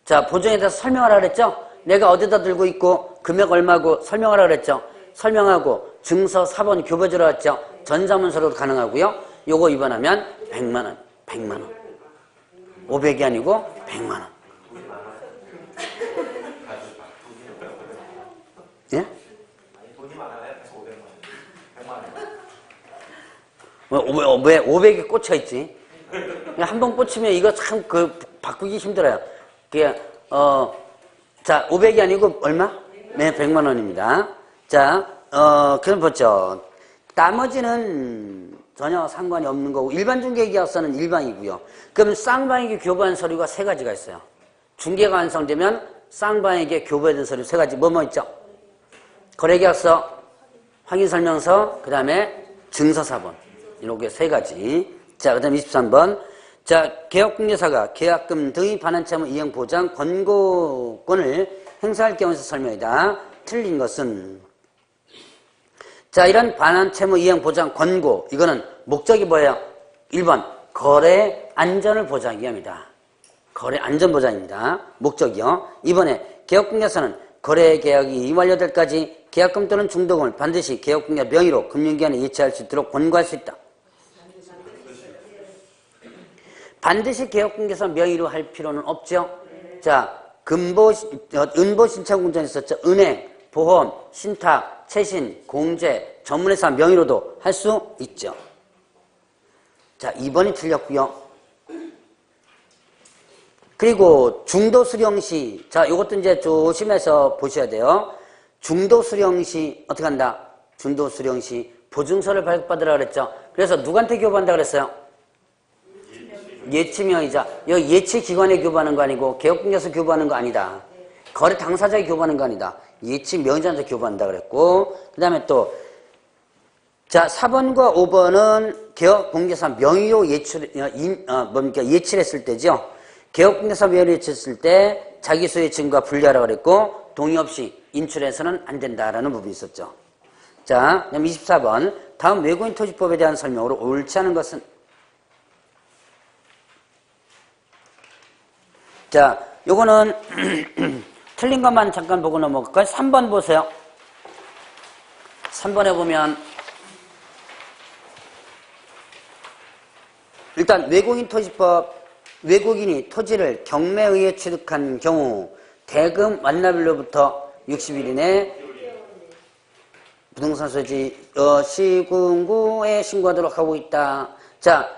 자, 보증에 대해서 설명하라 그랬죠? 내가 어디다 들고 있고 금액 얼마고 설명하라 그랬죠? 설명하고 증서 4번 교부해주라 했죠? 전자문서로도 가능하고요. 요거 위반하면 100만 원. 100만 원. 500이 아니고 100만 원. 예? 왜 500이 꽂혀있지? 한 번 꽂히면 이거 참 바꾸기 힘들어요. 그게, 자, 500이 아니고 얼마? 네, 100만 원입니다. 자, 그럼 보죠. 나머지는 전혀 상관이 없는 거고, 일반 중개계약서는 일반이고요. 그럼 쌍방에게 교부한 서류가 3가지가 있어요. 중개가 완성되면 쌍방에게 교부해준 서류 3가지. 뭐뭐 있죠? 거래계약서, 확인설명서, 그 다음에 증서 4번. 이렇게 3가지. 자, 그 다음 23번. 자, 개업공개사가 계약금 등의 반환채무 이행 보장 권고권을 행사할 경우에서 설명이다. 틀린 것은? 자, 이런 반환채무 이행 보장 권고. 이거는 목적이 뭐예요? 1번. 거래 안전을 보장하기 위함이다. 거래 안전 보장입니다. 목적이요. 2번에 개업공개사는 거래 계약이 완료될 때까지 계약금 또는 중도금을 반드시 개업공개 명의로 금융기관에 예치할 수 있도록 권고할 수 있다. 반드시 개업공개사 명의로 할 필요는 없죠. 자, 은보신청공정이 있었죠. 은행, 보험, 신탁, 채신, 공제, 전문회사 명의로도 할 수 있죠. 자, 2번이 틀렸고요. 그리고 중도수령시. 자, 이것도 이제 조심해서 보셔야 돼요. 중도수령시 어떻게 한다? 중도수령시 보증서를 발급받으라 그랬죠. 그래서 누구한테 교부한다 그랬어요? 예치명의자. 여기 예치기관에 교부하는 거 아니고 개업공개에서 교부하는 거 아니다. 거래 당사자에 교부하는 거 아니다. 예치명의자한테 교부한다 그랬고, 그 다음에 또 자, 4번과 5번은 개업공개사 명의로 예치를 했을 때죠. 개업공개사 명의로 예치했을 때 자기 소유의 증거와 분리하라고 그랬고, 동의 없이 인출해서는 안 된다라는 부분이 있었죠. 자, 그다음 24번. 다음 외국인 토지법에 대한 설명으로 옳지 않은 것은? 자, 요거는 틀린 것만 잠깐 보고 넘어갈까요? 3번 보세요. 3번에 보면 일단 외국인 토지법, 외국인이 토지를 경매에 의해 취득한 경우 대금 완납일로부터 60일 이내 부동산 소지 시군구에 신고하도록 하고 있다. 자,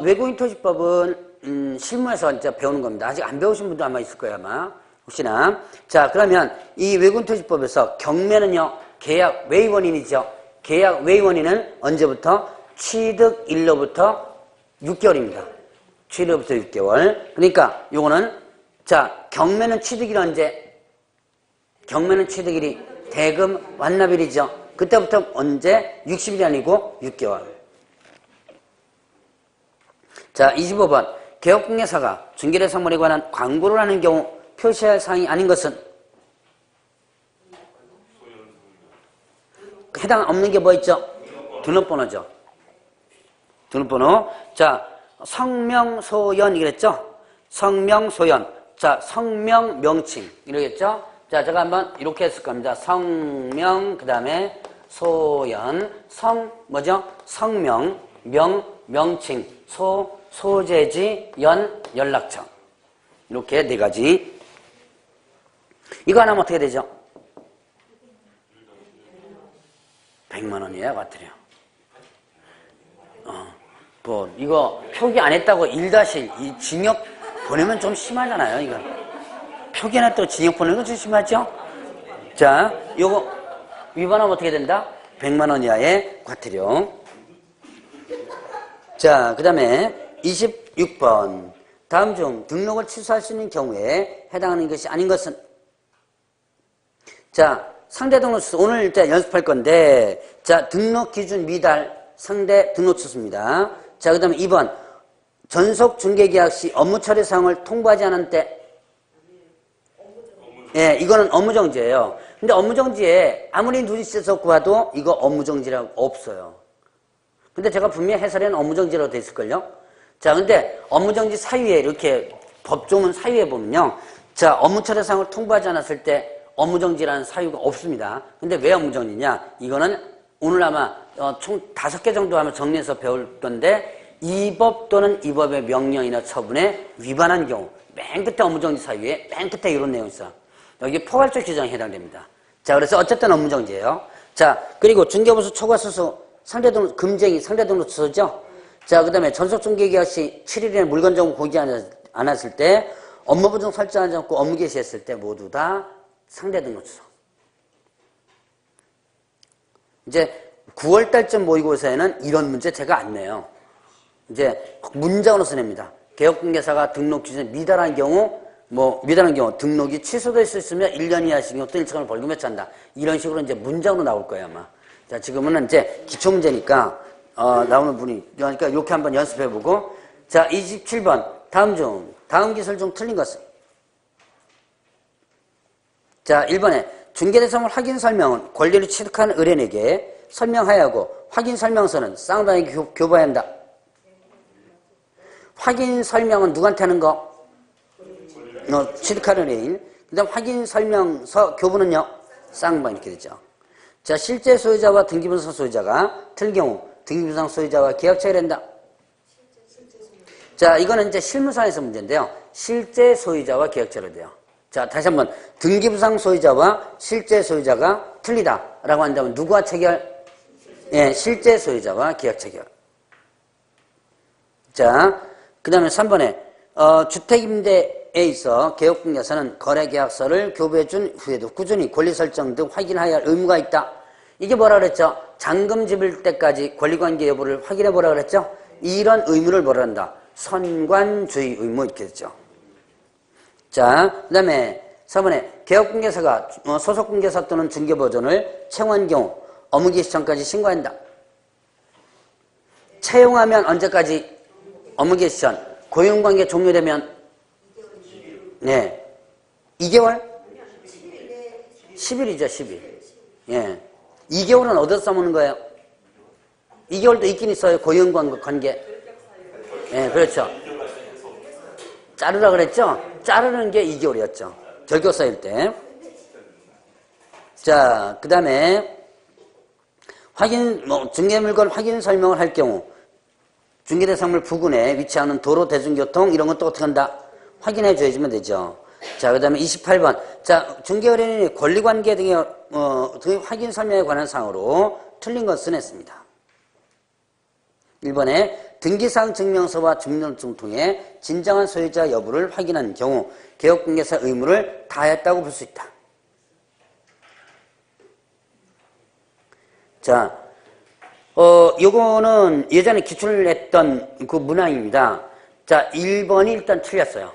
외국인 토지법은 실무에서 이제 배우는 겁니다. 아직 안 배우신 분도 아마 있을 거예요, 아마. 혹시나. 자, 그러면 이 외국인 토지법에서 경매는요, 계약 외의원인이죠. 계약 외의원인은 언제부터? 취득일로부터 6개월입니다. 취득일로부터 6개월. 그러니까 요거는 자, 경매는 취득일이 언제? 경매는 취득일이 대금 완납일이죠. 그때부터 언제? 60일이 아니고 6개월. 자, 25번. 개업공개사가 중개대 상물에 관한 광고를 하는 경우 표시할 사항이 아닌 것은? 해당 없는 게 뭐 있죠? 등록번호죠. 등록번호. 자, 성명소연 이랬죠? 성명소연. 자, 성명명칭 이러겠죠? 자, 제가 한번 이렇게 했을 겁니다. 성명, 그 다음에 소연. 성, 뭐죠? 성명, 명칭, 소재지, 연락처. 이렇게 4가지. 이거 하나면 어떻게 되죠? 100만 원이에요, 과태료. 이거 표기 안 했다고 1-1, 이 징역 보내면 좀 심하잖아요, 이거. 표기 안 했다고 징역 보내는 건 좀 심하죠? 자, 요거, 위반하면 어떻게 된다? 100만 원 이하의 과태료. 자, 그 다음에 26번. 다음 중 등록을 취소할 수 있는 경우에 해당하는 것이 아닌 것은? 자, 상대 등록 취소. 오늘 일단 연습할 건데, 자, 등록 기준 미달, 상대 등록 취소입니다. 자, 그 다음에 2번. 전속 중개계약 시 업무 처리 사항을 통보하지 않은 때. 예, 이거는 업무정지예요. 근데 업무정지에 아무리 눈이 씻어서 구해도 이거 업무정지라고 없어요. 근데 제가 분명히 해설에는 업무정지라고 돼 있을걸요? 자, 근데 업무정지 사유에 이렇게 법조문 사유에 보면요. 자, 업무 처리 사항을 통보하지 않았을 때 업무정지라는 사유가 없습니다. 근데 왜 업무정지냐? 이거는 오늘 아마 총 5개 정도 하면 정리해서 배울 건데 이 법 또는 이 법의 명령이나 처분에 위반한 경우 맨 끝에 업무정지 사유에 맨 끝에 이런 내용이 있어. 여기 포괄적 규정에 해당됩니다. 자, 그래서 어쨌든 업무정지예요. 자, 그리고 중개보수 초과수수 상대등록 금쟁이 상대등록 취소죠. 자, 그 다음에 전속중개계약 시 7일 이내 물건 정보 공개하지 않았을 때 업무 부정 설정하지 않고 업무 개시했을 때 모두 다 상대등록 취소. 이제 9월달쯤 모의고사에는 이런 문제 제가 안 내요. 이제 문장으로서 냅니다. 개업공개사가 등록 기준에 미달한 경우 미달한 경우 등록이 취소될 수 있으면 1년 이하의 경우 또 1차원을 벌금에 찬다. 이런 식으로 이제 문장으로 나올 거예요, 아마. 자, 지금은 이제 기초문제니까, 나오는 분이, 그러니까 이렇게 한번 연습해보고. 자, 27번. 다음 기술 중 틀린 것은? 자, 1번에 중개대상물 확인 설명은 권리를 취득한 의뢰인에게 설명하여야 하고, 확인 설명서는 쌍방에게 교부해야 한다. 확인 설명은 누구한테 하는 거? 취득한 의뢰인. 그 다음 확인 설명서 교부는요? 쌍방 이렇게 되죠. 자, 실제 소유자와 등기부상 소유자가 틀린 경우 등기부상 소유자와 계약 체결한다. 자, 이거는 이제 실무상에서 문제인데요. 실제 소유자와 계약 체결돼요. 자, 다시 한번 등기부상 소유자와 실제 소유자가 틀리다라고 한다면 누구와 체결? 예, 실제 소유자와 계약 체결. 자, 그 다음에 3번에 주택임대에 있어 개업공개사는 거래계약서를 교부해준 후에도 꾸준히 권리 설정 등 확인해야 할 의무가 있다. 이게 뭐라 그랬죠? 잔금 지불 때까지 권리관계 여부를 확인해 보라 그랬죠? 이런 의무를 뭐라 한다? 선관주의 의무 이렇게 됐죠. 자, 그 다음에 4번에 개업공개사가 소속공개사 또는 중개보존을 채용한 경우 업무 개시 전까지 신고한다. 채용하면 언제까지? 업무 개시 전. 고용관계 종료되면? 네. 2개월? 10일이죠, 10일. 예. 2개월은 어디서 써먹는 거예요? 2개월도 있긴 있어요, 고용관계. 예, 그렇죠. 자르라 그랬죠? 자르는 게 2개월이었죠. 결격사일 때. 자, 그 다음에 중개물건 확인 설명을 할 경우 중개대상물 부근에 위치하는 도로, 대중교통 이런 것도 어떻게 한다? 확인해 줘야지면 되죠. 자, 그 다음에 28번. 자, 중개의뢰인이 권리관계 등의 확인 설명에 관한 사항으로 틀린 것은 했습니다. 1번에 등기사항 증명서와 주민등록증을 통해 진정한 소유자 여부를 확인한 경우 개업공개사 의무를 다했다고 볼 수 있다. 자, 요거는 예전에 기출을 했던 그 문항입니다. 자, 1번이 일단 틀렸어요.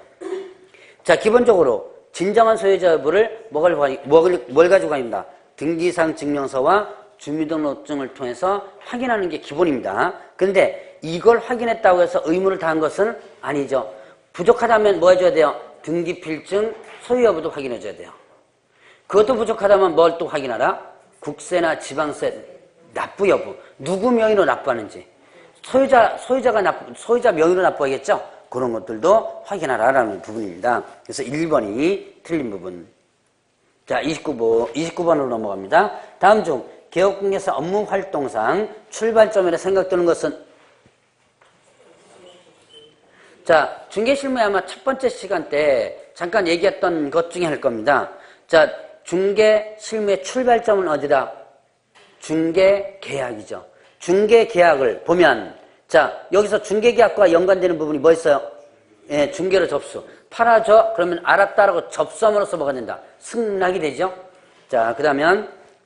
자, 기본적으로 진정한 소유자 여부를 뭘 가지고 가입니다. 등기사항 증명서와 주민등록증을 통해서 확인하는 게 기본입니다. 근데 이걸 확인했다고 해서 의무를 다한 것은 아니죠. 부족하다면 뭐 해줘야 돼요? 등기필증, 소유 여부도 확인해줘야 돼요. 그것도 부족하다면 뭘 또 확인하라? 국세나 지방세 납부 여부. 누구 명의로 납부하는지. 소유자 명의로 납부하겠죠? 그런 것들도 확인하라라는 부분입니다. 그래서 1번이 틀린 부분. 자, 29번으로 넘어갑니다. 다음 중 개업공개사 업무 활동상 출발점이라 생각되는 것은? 자, 중개실무에 아마 첫 번째 시간 때 잠깐 얘기했던 것 중에 할 겁니다. 자, 중개실무의 출발점은 어디다? 중개계약이죠. 중개계약을 보면, 자, 여기서 중개계약과 연관되는 부분이 뭐 있어요? 예, 중개로 접수. 팔아줘? 그러면 알았다라고 접수함으로써 뭐가 된다? 승낙이 되죠? 자, 그 다음에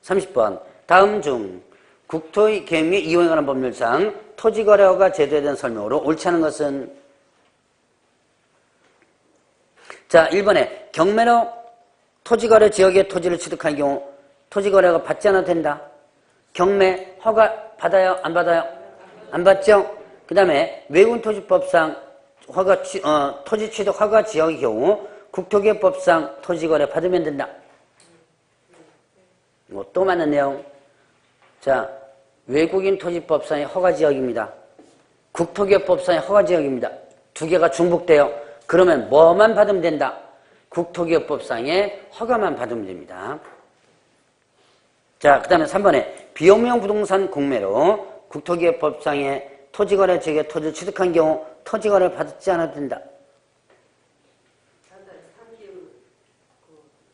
30번. 다음 중 국토의 계획 및 이용에 관한 법률상 토지거래허가 제도에 대한 설명으로 옳지 않은 것은? 자, 1번에 경매로 토지거래 지역의 토지를 취득한 경우 토지거래가 받지 않아도 된다. 경매 허가 받아요? 안 받아요? 안 받죠? 그 다음에 외국인토지법상 토지 취득 허가 지역의 경우 국토기획법상 토지거래 받으면 된다. 뭐 또 맞는 내용. 자, 외국인토지법상의 허가지역입니다. 국토기획법상의 허가지역입니다. 두 개가 중복돼요. 그러면 뭐만 받으면 된다? 국토기획법상의 허가만 받으면 됩니다. 자, 그 다음에 3번에 비용명 부동산 공매로 국토기획법상의 토지거래 지역에 토지를 취득한 경우 토지거래 받지 않아도 된다.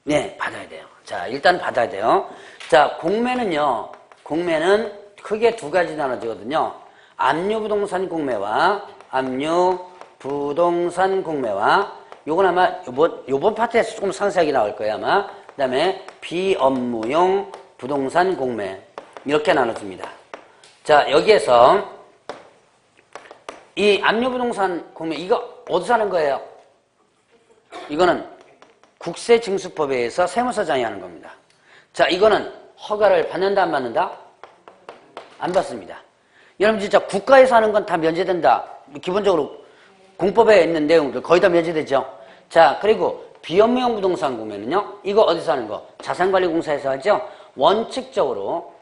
네, 받아야 돼요. 자, 일단 받아야 돼요. 자, 공매는요, 공매는 크게 두 가지 나눠지거든요. 압류부동산 공매와 압류부동산 공매와 요건 아마 요번 파트에서 조금 상세하게 나올 거예요, 아마. 그 다음에 비업무용 부동산 공매. 이렇게 나눠집니다. 자, 여기에서 이 압류부동산 공매, 이거 어디서 하는 거예요? 이거는 국세징수법에 의해서 세무서장이 하는 겁니다. 자, 이거는 허가를 받는다, 안 받는다? 안 받습니다. 여러분 진짜 국가에서 하는 건 다 면제된다. 기본적으로 공법에 있는 내용들 거의 다 면제되죠. 자, 그리고 비업무용 부동산 공매는요, 이거 어디서 하는 거? 자산관리공사에서 하죠.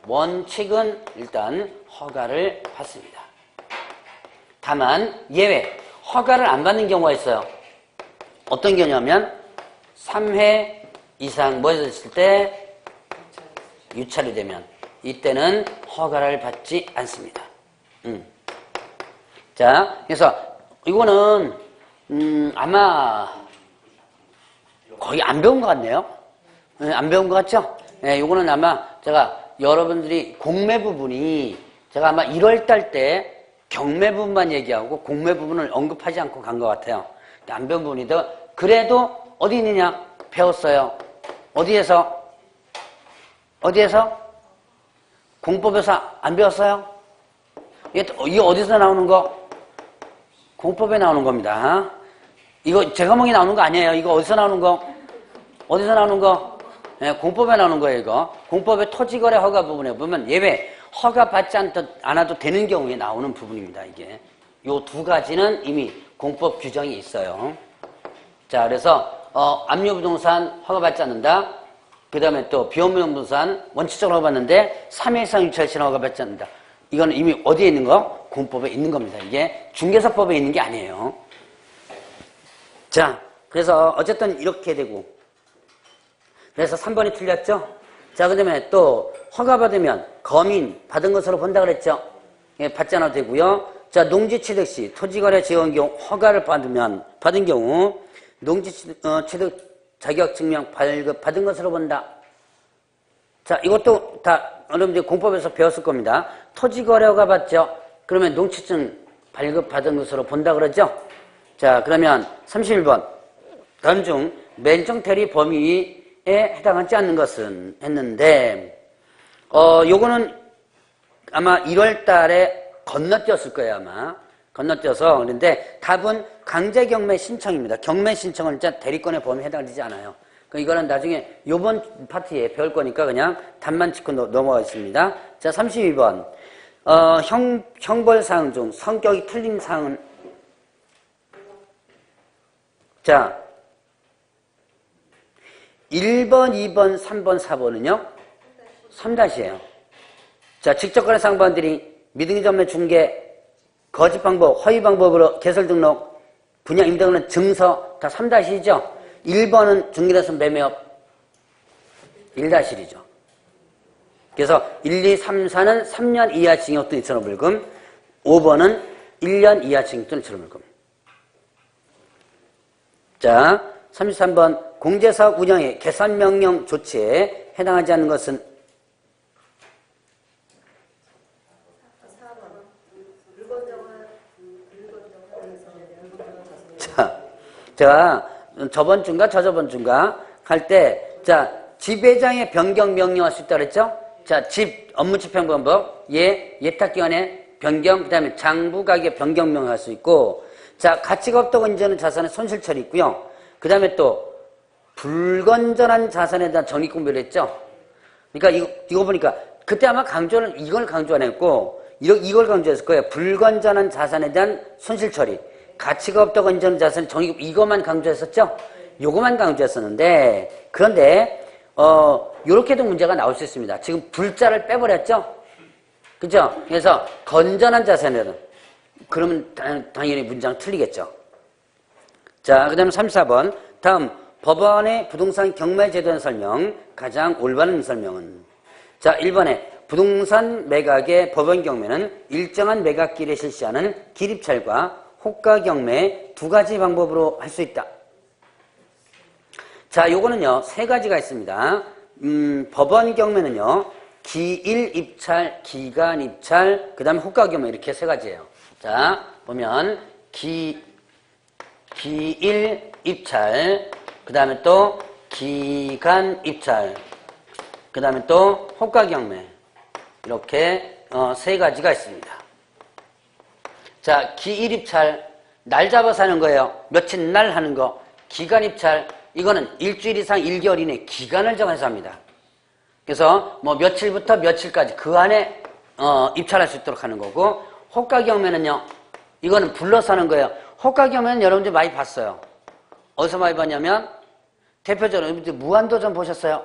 원칙은 일단 허가를 받습니다. 다만 예외, 허가를 안 받는 경우가 있어요. 어떤 경우냐면 3회 이상 뭐 했을 때 유찰이 되면 이때는 허가를 받지 않습니다. 자, 그래서 이거는 아마 거의 안 배운 것 같네요. 네, 안 배운 것 같죠? 네, 이거는 아마 제가 여러분들이 공매 부분이 제가 아마 1월달 때 경매 부분만 얘기하고 공매 부분을 언급하지 않고 간 것 같아요. 안 배운 부분이더 그래도 어디 있느냐? 배웠어요. 어디에서? 공법에서 안 배웠어요? 이게 어디서 나오는 거? 공법에 나오는 겁니다. 이거 제 과목이 나오는 거 아니에요. 이거 어디서 나오는 거? 어디서 나오는 거? 네, 공법에 나오는 거예요, 이거. 공법의 토지거래 허가 부분에 보면 예외, 허가 받지 않아도 되는 경우에 나오는 부분입니다, 이게. 요 두 가지는 이미 공법 규정이 있어요. 자, 그래서 압류부동산 허가받지 않는다. 그 다음에 또 비업무용 부동산 원칙적으로 허가받는데 3회 이상 유찰 시는 허가받지 않는다. 이거는 이미 어디에 있는 거? 공법에 있는 겁니다. 이게 중개사법에 있는 게 아니에요. 자, 그래서 어쨌든 이렇게 되고, 그래서 3번이 틀렸죠? 자, 그 다음에 또 허가받으면 거민 받은 것으로 본다 그랬죠? 예, 받지 않아도 되고요. 자, 농지 취득 시 토지거래 지원 경우 허가를 받은 경우 농지 취득 자격 증명 발급 받은 것으로 본다. 자, 이것도 다 여러분들이 공법에서 배웠을 겁니다. 토지거래 허가 받죠? 그러면 농지증 발급 받은 것으로 본다 그러죠? 자, 그러면 31번. 다음 중 맨정 대리 범위에 해당하지 않는 것은 했는데, 요거는 아마 1월 달에 건너뛰었을 거예요, 아마. 건너뛰어서. 그런데 답은 강제경매 신청입니다. 경매 신청은 진짜 대리권의 범위에 해당되지 않아요. 이거는 나중에 요번 파트에 배울 거니까 그냥 답만 짚고 넘어가겠습니다. 자, 32번. 형벌사항 중 성격이 틀린 사항은? 자, 1번, 2번, 3번, 4번은요? 3-이에요. 자, 직접거래 상반들이 미등기점매 중개, 거짓 방법, 허위 방법으로 개설 등록, 분양 임대하는 증서 다 3-이죠? 1번은 중개대선 매매업 1-1이죠. 그래서 1, 2, 3, 4는 3년 이하 징역 또는 2천원 벌금, 5번은 1년 이하 징역 또는 2천원 벌금. 자, 33번 공제사업 운영의 개선명령 조치에 해당하지 않는 것은? 자, 제가 저번 주인가 저저번 주인가 할 때, 자, 지배장의 변경 명령할 수 있다 그랬죠? 자, 업무 집행 방법, 예탁기관의 변경, 그 다음에 장부가격 변경 명령할 수 있고, 자, 가치가 없다고 인정하는 자산의 손실 처리 있고요. 그 다음에 또, 불건전한 자산에 대한 정리 공부를 했죠? 그러니까 이거 보니까, 그때 아마 이걸 강조 안 했고, 이걸 강조했을 거예요. 불건전한 자산에 대한 손실 처리. 가치가 없다고 인정하는 자산 정의, 이것만 강조했었죠? 요거만 강조했었는데, 그런데, 요렇게도 문제가 나올 수 있습니다. 지금 불자를 빼버렸죠? 그죠? 그래서, 건전한 자산에는, 그러면 당연히 문장 틀리겠죠. 자, 그 다음에 34번. 다음, 법원의 부동산 경매 제도의 설명. 가장 올바른 설명은? 자, 1번에, 부동산 매각의 법원 경매는 일정한 매각기일에 실시하는 기립찰과 호가 경매 두 가지 방법으로 할 수 있다. 자, 요거는요, 세 가지가 있습니다. 법원 경매는요, 기일 입찰, 기간 입찰, 그 다음에 호가 경매 이렇게 세 가지예요. 자, 보면, 기일 입찰, 그 다음에 또 기간 입찰, 그 다음에 또 호가 경매. 이렇게 세 가지가 있습니다. 자, 기일 입찰, 날 잡아서 하는 거예요. 며칠 날 하는 거. 기간 입찰, 이거는 일주일 이상 1개월 이내 기간을 정해서 합니다. 그래서 뭐 며칠부터 며칠까지 그 안에 입찰할 수 있도록 하는 거고, 호가 경매는요, 이거는 불러서 하는 거예요. 호가 경매는 여러분들 많이 봤어요. 어디서 많이 봤냐면, 대표적으로 여러분들 무한도전 보셨어요?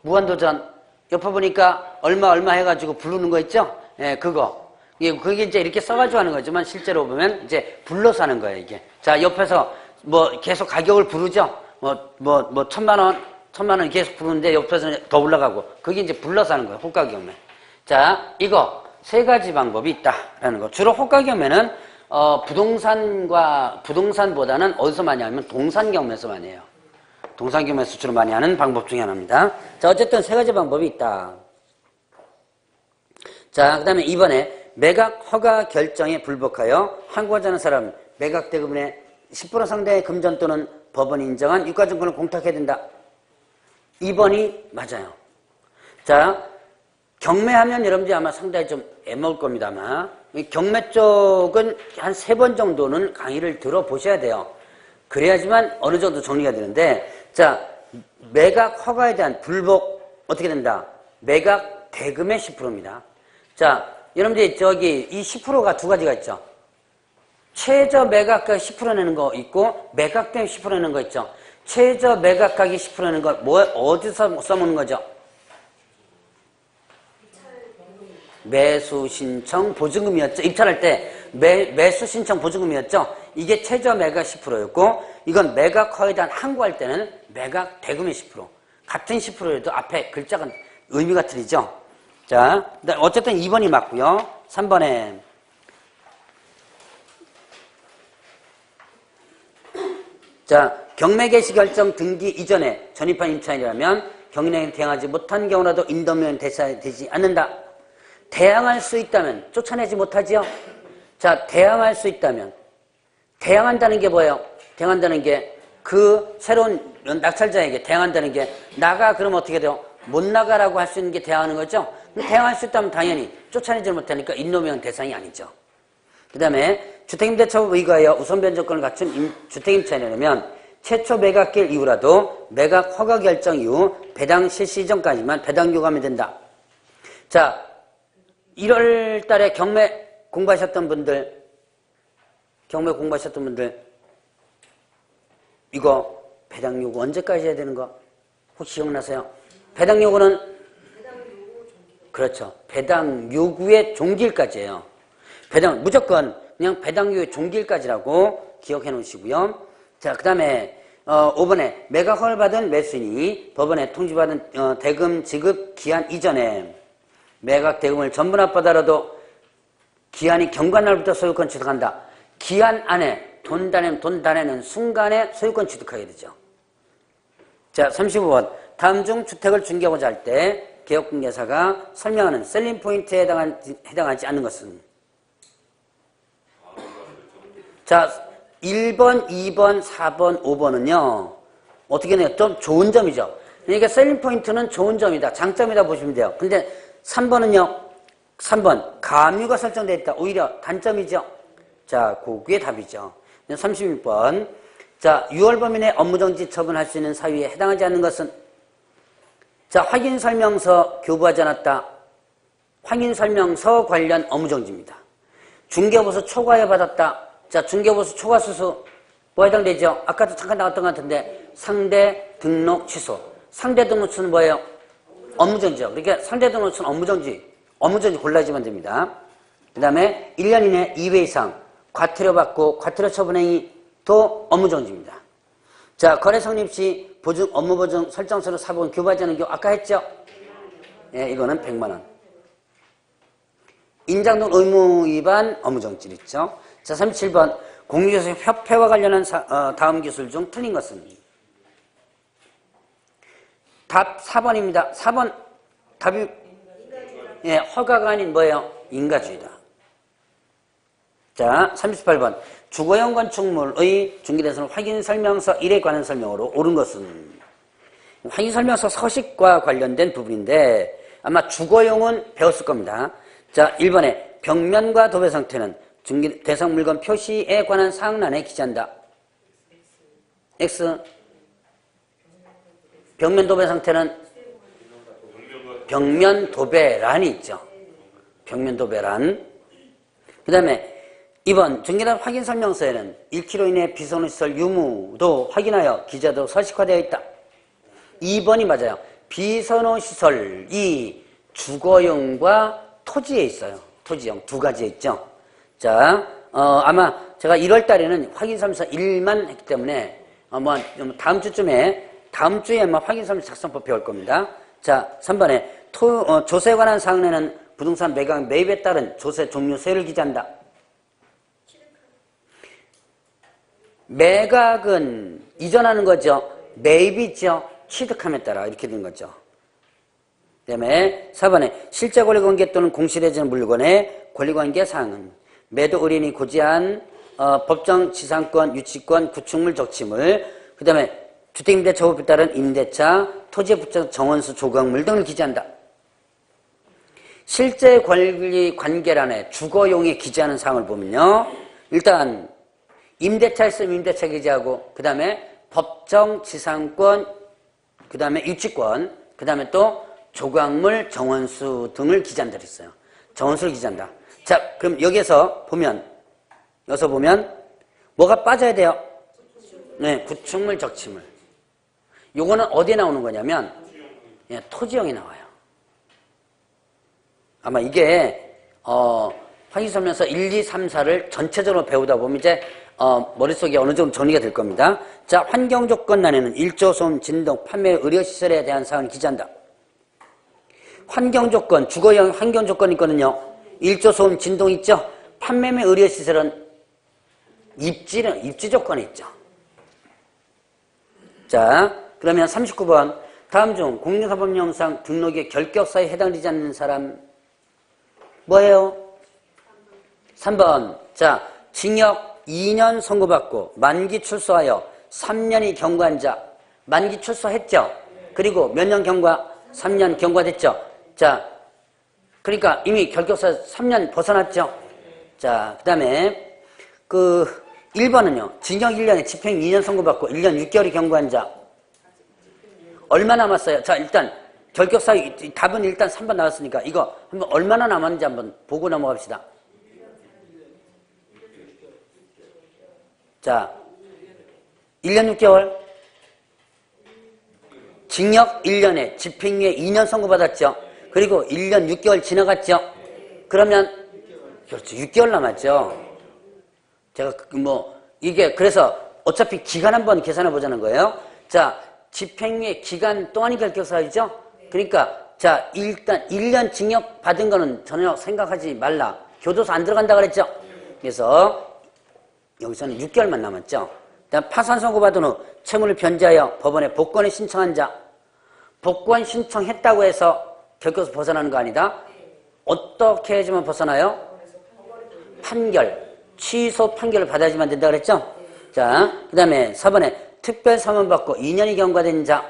무한도전. 옆에 보니까 얼마 해가지고 부르는 거 있죠? 예, 그거. 그게 이제 이렇게 써가지고 하는 거지만 실제로 보면 이제 불러서 하는 거예요, 이게. 자, 옆에서 뭐 계속 가격을 부르죠? 천만 원 계속 부르는데 옆에서 더 올라가고. 그게 이제 불러서 하는 거예요, 호가 경매. 자, 이거 세 가지 방법이 있다라는 거. 주로 호가 경매는, 부동산보다는 어디서 많이 하면 동산 경매에서 많이 해요. 동산 경매에서 주로 많이 하는 방법 중에 하나입니다. 자, 어쨌든 세 가지 방법이 있다. 자, 그 다음에 이번에 매각 허가 결정에 불복하여 항고하지 않은 사람 매각 대금의 10% 상당의 금전 또는 법원이 인정한 유가증권을 공탁해야 된다. 2번이 맞아요. 자, 경매하면 여러분들이 아마 상당히 좀 애먹을 겁니다, 아마. 경매 쪽은 한 3번 정도는 강의를 들어보셔야 돼요. 그래야지만 어느 정도 정리가 되는데, 자, 매각 허가에 대한 불복 어떻게 된다? 매각 대금의 10%입니다. 자, 여러분들이 이 10%가 두 가지가 있죠. 최저 매각가격 10% 내는 거 있고 매각 대금 10% 내는 거 있죠. 최저 매각 가격 10% 내는 거 어디서 써먹는 거죠? 매수 신청 보증금이었죠. 입찰할 때 매수 신청 보증금이었죠. 이게 최저 매각 10%였고 이건 매각 허가에 대한 항고할 때는 매각 대금의 10%. 같은 10%라도 앞에 글자가 의미가 틀리죠. 자, 어쨌든 2번이 맞고요. 3번에 자, 경매 개시 결정 등기 이전에 전입한 임차인이라면 경매에 대항하지 못한 경우라도 인도면 대상되지 않는다. 대항할 수 있다면 쫓아내지 못하지요. 자, 대항할 수 있다면 대항한다는 게 뭐예요? 대항한다는 게 그 새로운 낙찰자에게 대항한다는 게 나가 그러면 어떻게 돼요? 못 나가라고 할 수 있는 게 대항하는 거죠. 대항할 수 있다면 당연히 쫓아내지 못하니까 인노명 대상이 아니죠. 그 다음에 주택임대차법에 의거하여 우선 변조건을 갖춘 주택임차인이라면 최초 매각기일 이후라도 매각 허가 결정 이후 배당 실시 이전까지만 배당 요구하면 된다. 자, 1월 달에 경매 공부하셨던 분들 이거 배당 요구 언제까지 해야 되는 거 혹시 기억나세요? 배당 요구는 그렇죠. 배당 요구의 종기일까지예요. 무조건 그냥 배당 요구의 종기일까지라고 기억해 놓으시고요. 자, 그 다음에 5번에 매각 허가를 받은 매수인이 법원에 통지받은 대금 지급 기한 이전에 매각 대금을 전부 납부하더라도 기한이 경과날부터 소유권 취득한다. 기한 안에 돈 다 내는 순간에 소유권 취득하게 되죠. 자, 35번. 다음 중 주택을 중개하고자 할 때 개업공개사가 설명하는 셀링 포인트에 해당하지 않는 것은? 자, 1번, 2번, 4번, 5번은요. 어떻게 내요? 좀 좋은 점이죠. 그러니까 셀링 포인트는 좋은 점이다. 장점이다 보시면 돼요. 근데 3번은요. 3번 가압류가 설정되어 있다. 오히려 단점이죠. 자, 그게 답이죠. 36번. 자, 6월 범위 내 업무정지 처분할 수 있는 사유에 해당하지 않는 것은 자, 확인설명서 교부하지 않았다. 확인설명서 관련 업무정지입니다. 중개보수 초과해 받았다. 자, 중개보수 초과 수수 뭐 해당되죠? 아까도 잠깐 나왔던 것 같은데 상대 등록 취소. 상대 등록 취소는 뭐예요? 업무정지죠. 그러니까 상대 등록 취소는 업무정지 골라야지만 됩니다. 그 다음에 1년 이내 2회 이상 과태료 받고 과태료 처분행위도 업무정지입니다. 자, 거래 성립 시 보증, 업무보증 설정서로 사본 교부하지 않은 경우 아까 했죠? 예, 이거는 100만 원. 인장등 의무 위반 업무정지 있죠. 자, 37번 공유교섭 협회와 관련한 다음 기술 중 틀린 것은 답 4번입니다. 4번 답이 예, 허가가 아닌 뭐예요? 인가주의다. 자, 38번 주거용 건축물의 중개대에서는 확인설명서 1에 관한 설명으로 옳은 것은 확인설명서 서식과 관련된 부분인데 아마 주거용은 배웠을 겁니다. 자, 1번에 벽면과 도배 상태는 중개 대상 물건 표시에 관한 사항란에 기재한다. X. 벽면 도배 상태는 벽면 도배란이 있죠. 벽면 도배란. 그 다음에 2번 중개단 확인설명서에는 1km 이내 비선호시설 유무도 확인하여 기재도 서식화되어 있다. 2번이 맞아요. 비선호시설이 주거용과 토지에 있어요. 토지용 두 가지에 있죠. 자, 아마 제가 1월 달에는 확인설명서 1만 했기 때문에 다음 주에 아마 확인설명서 작성법 배울 겁니다. 자, 3번에 조세에 관한 사항에는 부동산 매각 매입에 따른 조세 종류 세율을 기재한다. 매각은 이전하는 거죠. 매입이 있죠. 취득함에 따라 이렇게 된 거죠. 그 다음에 4번에 실제 권리관계 또는 공실해지는 물건의 권리관계 사항은 매도 의뢰인이 고지한 법정 지상권, 유치권, 구축물, 적치물, 그 다음에 주택임대차 법에 따른 임대차, 토지의 부적 정원수, 조각물 등을 기재한다. 실제 권리 관계란에 주거용에 기재하는 사항을 보면요. 일단 임대차 있으면 임대차 기재하고 그 다음에 법정 지상권, 그 다음에 유치권, 그 다음에 또 조각물, 정원수 등을 기재한다 그랬어요. 정원수를 기재한다. 자, 그럼 여기서 보면 뭐가 빠져야 돼요? 네, 구축물, 적치물. 요거는 어디에 나오는 거냐면 예, 토지용에 나와요. 아마 이게 확인설명서 1, 2, 3, 4를 전체적으로 배우다 보면 이제 머릿속에 어느 정도 정리가 될 겁니다. 자, 환경조건란에는 일조, 소음, 진동, 판매, 의료시설에 대한 사항을 기재한다. 환경조건, 주거용 환경조건이 있거든요. 일조, 소음, 진동 있죠. 판매 및 의료시설은 입지 조건에 있죠. 자, 그러면 39번 다음 중 공인사법령상 등록의 결격사에 해당되지 않는 사람 뭐예요? 3번. 자, 징역 2년 선고받고 만기 출소하여 3년이 경과한 자. 만기 출소했죠? 그리고 몇 년 경과? 3년 경과됐죠? 자, 그러니까 이미 결격사 3년 벗어났죠? 자, 그 다음에 1번은요. 징역 1년에 집행 2년 선고받고 1년 6개월이 경과한 자. 얼마 남았어요? 자, 일단 결격사 답은 일단 3번 나왔으니까 이거 한번 얼마나 남았는지 한번 보고 넘어갑시다. 자, 1년 6개월. 징역 1년에 집행유예 2년 선고받았죠. 그리고 1년 6개월 지나갔죠. 그러면 그렇죠. 6개월 남았죠. 제가 이게 그래서 어차피 기간 한번 계산해 보자는 거예요. 자, 집행유예 기간 동안이 결격사유죠. 그러니까 자, 일단 1년 징역 받은 거는 전혀 생각하지 말라. 교도소 안 들어간다 그랬죠. 그래서 여기서는 6개월만 남았죠. 그다음 파산 선고받은 후 채무를 변제하여 법원에 복권을 신청한 자. 복권 신청했다고 해서 결격에서 벗어나는 거 아니다. 어떻게 해야지만 벗어나요? 판결, 취소 판결을 받아야지만 된다 그랬죠. 자, 그 다음에 4번에 특별 사면 받고 2년이 경과된 자.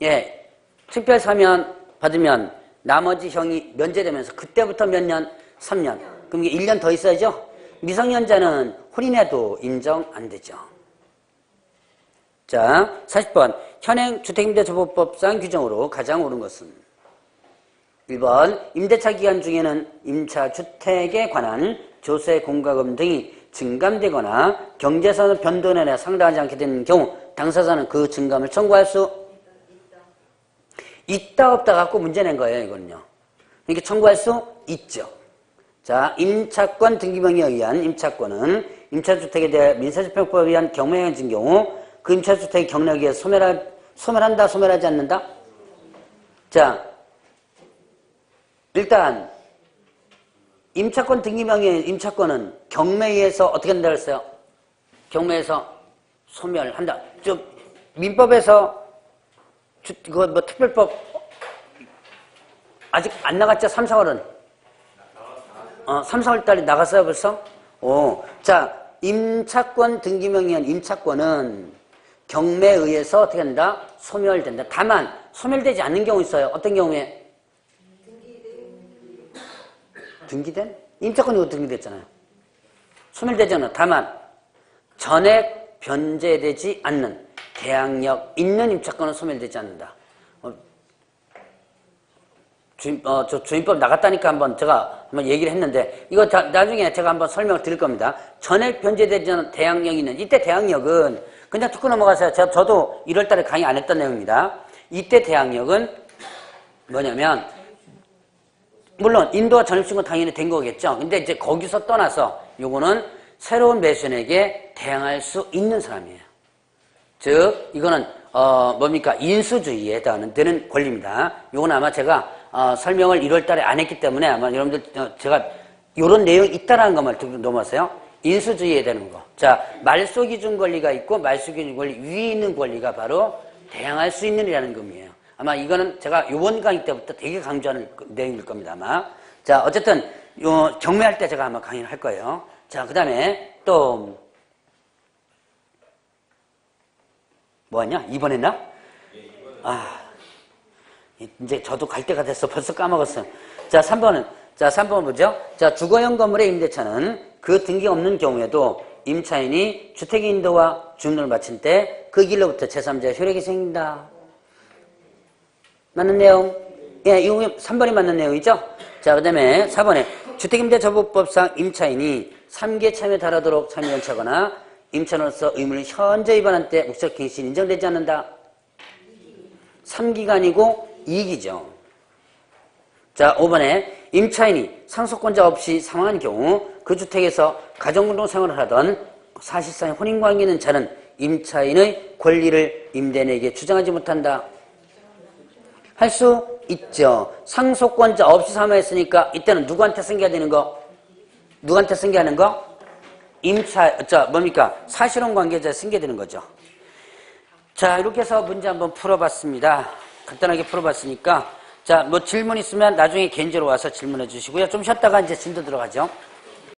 예. 특별 사면 받으면 나머지 형이 면제되면서 그때부터 몇 년? 3년. 그럼 이게 1년 더 있어야죠? 미성년자는 혼인해도 인정 안 되죠. 자, 40번. 현행 주택임대조보법상 규정으로 가장 옳은 것은 1번. 임대차 기간 중에는 임차 주택에 관한 조세 공과금 등이 증감되거나 경제산업 변동에 상당하지 않게 되는 경우 당사자는 그 증감을 청구할 수 있다 없다 갖고 문제 낸 거예요. 이거는요. 이렇게 청구할 수 있죠. 자, 임차권 등기명의에 의한 임차권은 임차주택에 대해 민사집행법에 의한 경매에 해진 경우 그 임차주택의 경락에 의해 소멸한다, 소멸하지 않는다? 자, 일단 임차권 등기명의의 임차권은 경매에 의해서 어떻게 한다 그랬어요? 경매에서 소멸한다. 좀 민법에서 그거 뭐 특별법 아직 안 나갔죠? 3, 4월은? 3, 4월 달에 나갔어요 벌써? 오. 자, 임차권 등기명의한 임차권은 경매에 의해서 어떻게 한다? 소멸된다. 다만 소멸되지 않는 경우 있어요. 어떤 경우에? 등기된? 임차권이 이거 등기됐잖아요. 소멸되지 않아. 다만 전액 변제되지 않는 대항력 있는 임차권은 소멸되지 않는다. 저 주임법 나갔다니까 제가 한번 얘기를 했는데 이거 나중에 제가 한번 설명을 드릴 겁니다. 전액 변제되지 않는 대항력이 있는 이때 대항력은 그냥 듣고 넘어가세요. 저도 1월 달에 강의 안 했던 내용입니다. 이때 대항력은 뭐냐면 물론 인도와 전입신고 당연히 된 거겠죠. 근데 이제 거기서 떠나서 요거는 새로운 매수인에게 대항할 수 있는 사람이에요. 즉 이거는 뭡니까? 인수주의에 해당되는 권리입니다. 요건 아마 제가 설명을 1월 달에 안 했기 때문에 아마 여러분들 제가 요런 내용이 있다라는 것만 듣고 넘어가세요. 인수주의에 되는 거. 자, 말소기준 권리가 있고 말소기준 권리 위에 있는 권리가 바로 대항할 수 있는 이라는 의미예요. 아마 이거는 제가 요번 강의 때부터 되게 강조하는 내용일 겁니다, 아마. 자, 어쨌든, 경매할 때 제가 아마 강의를 할 거예요. 자, 그 다음에 또, 뭐 했냐? 2번 했나? 이제 저도 갈 때가 됐어. 벌써 까먹었어요. 자, 3번 뭐죠? 자, 주거용 건물의 임대차는 그 등기 없는 경우에도 임차인이 주택 인도와 주문을 마친 때 그 길로부터 제3자의 효력이 생긴다. 맞는 내용? 예, 이거 3번이 맞는 내용이죠? 자, 그 다음에 4번에 주택임대조보법상 임차인이 3개 참여에 달하도록 참여연차거나 임차인으로서 의무를 현저 위반한 때 묵시적 갱신이 인정되지 않는다. 3기가 아니고 2기죠. 자, 5번에 임차인이 상속권자 없이 사망한 경우 그 주택에서 가정공동 생활을 하던 사실상 혼인관계 있는 자는 임차인의 권리를 임대인에게 주장하지 못한다. 할 수 있죠. 상속권자 없이 사망했으니까 이때는 누구한테 승계해야 되는 거? 누구한테 승계하는 거? 뭡니까? 사실혼 관계자에 승계되는 거죠. 자, 이렇게 해서 문제 한번 풀어봤습니다. 간단하게 풀어봤으니까 자, 뭐 질문 있으면 나중에 개인적으로 와서 질문해 주시고요. 좀 쉬었다가 이제 진도 들어가죠.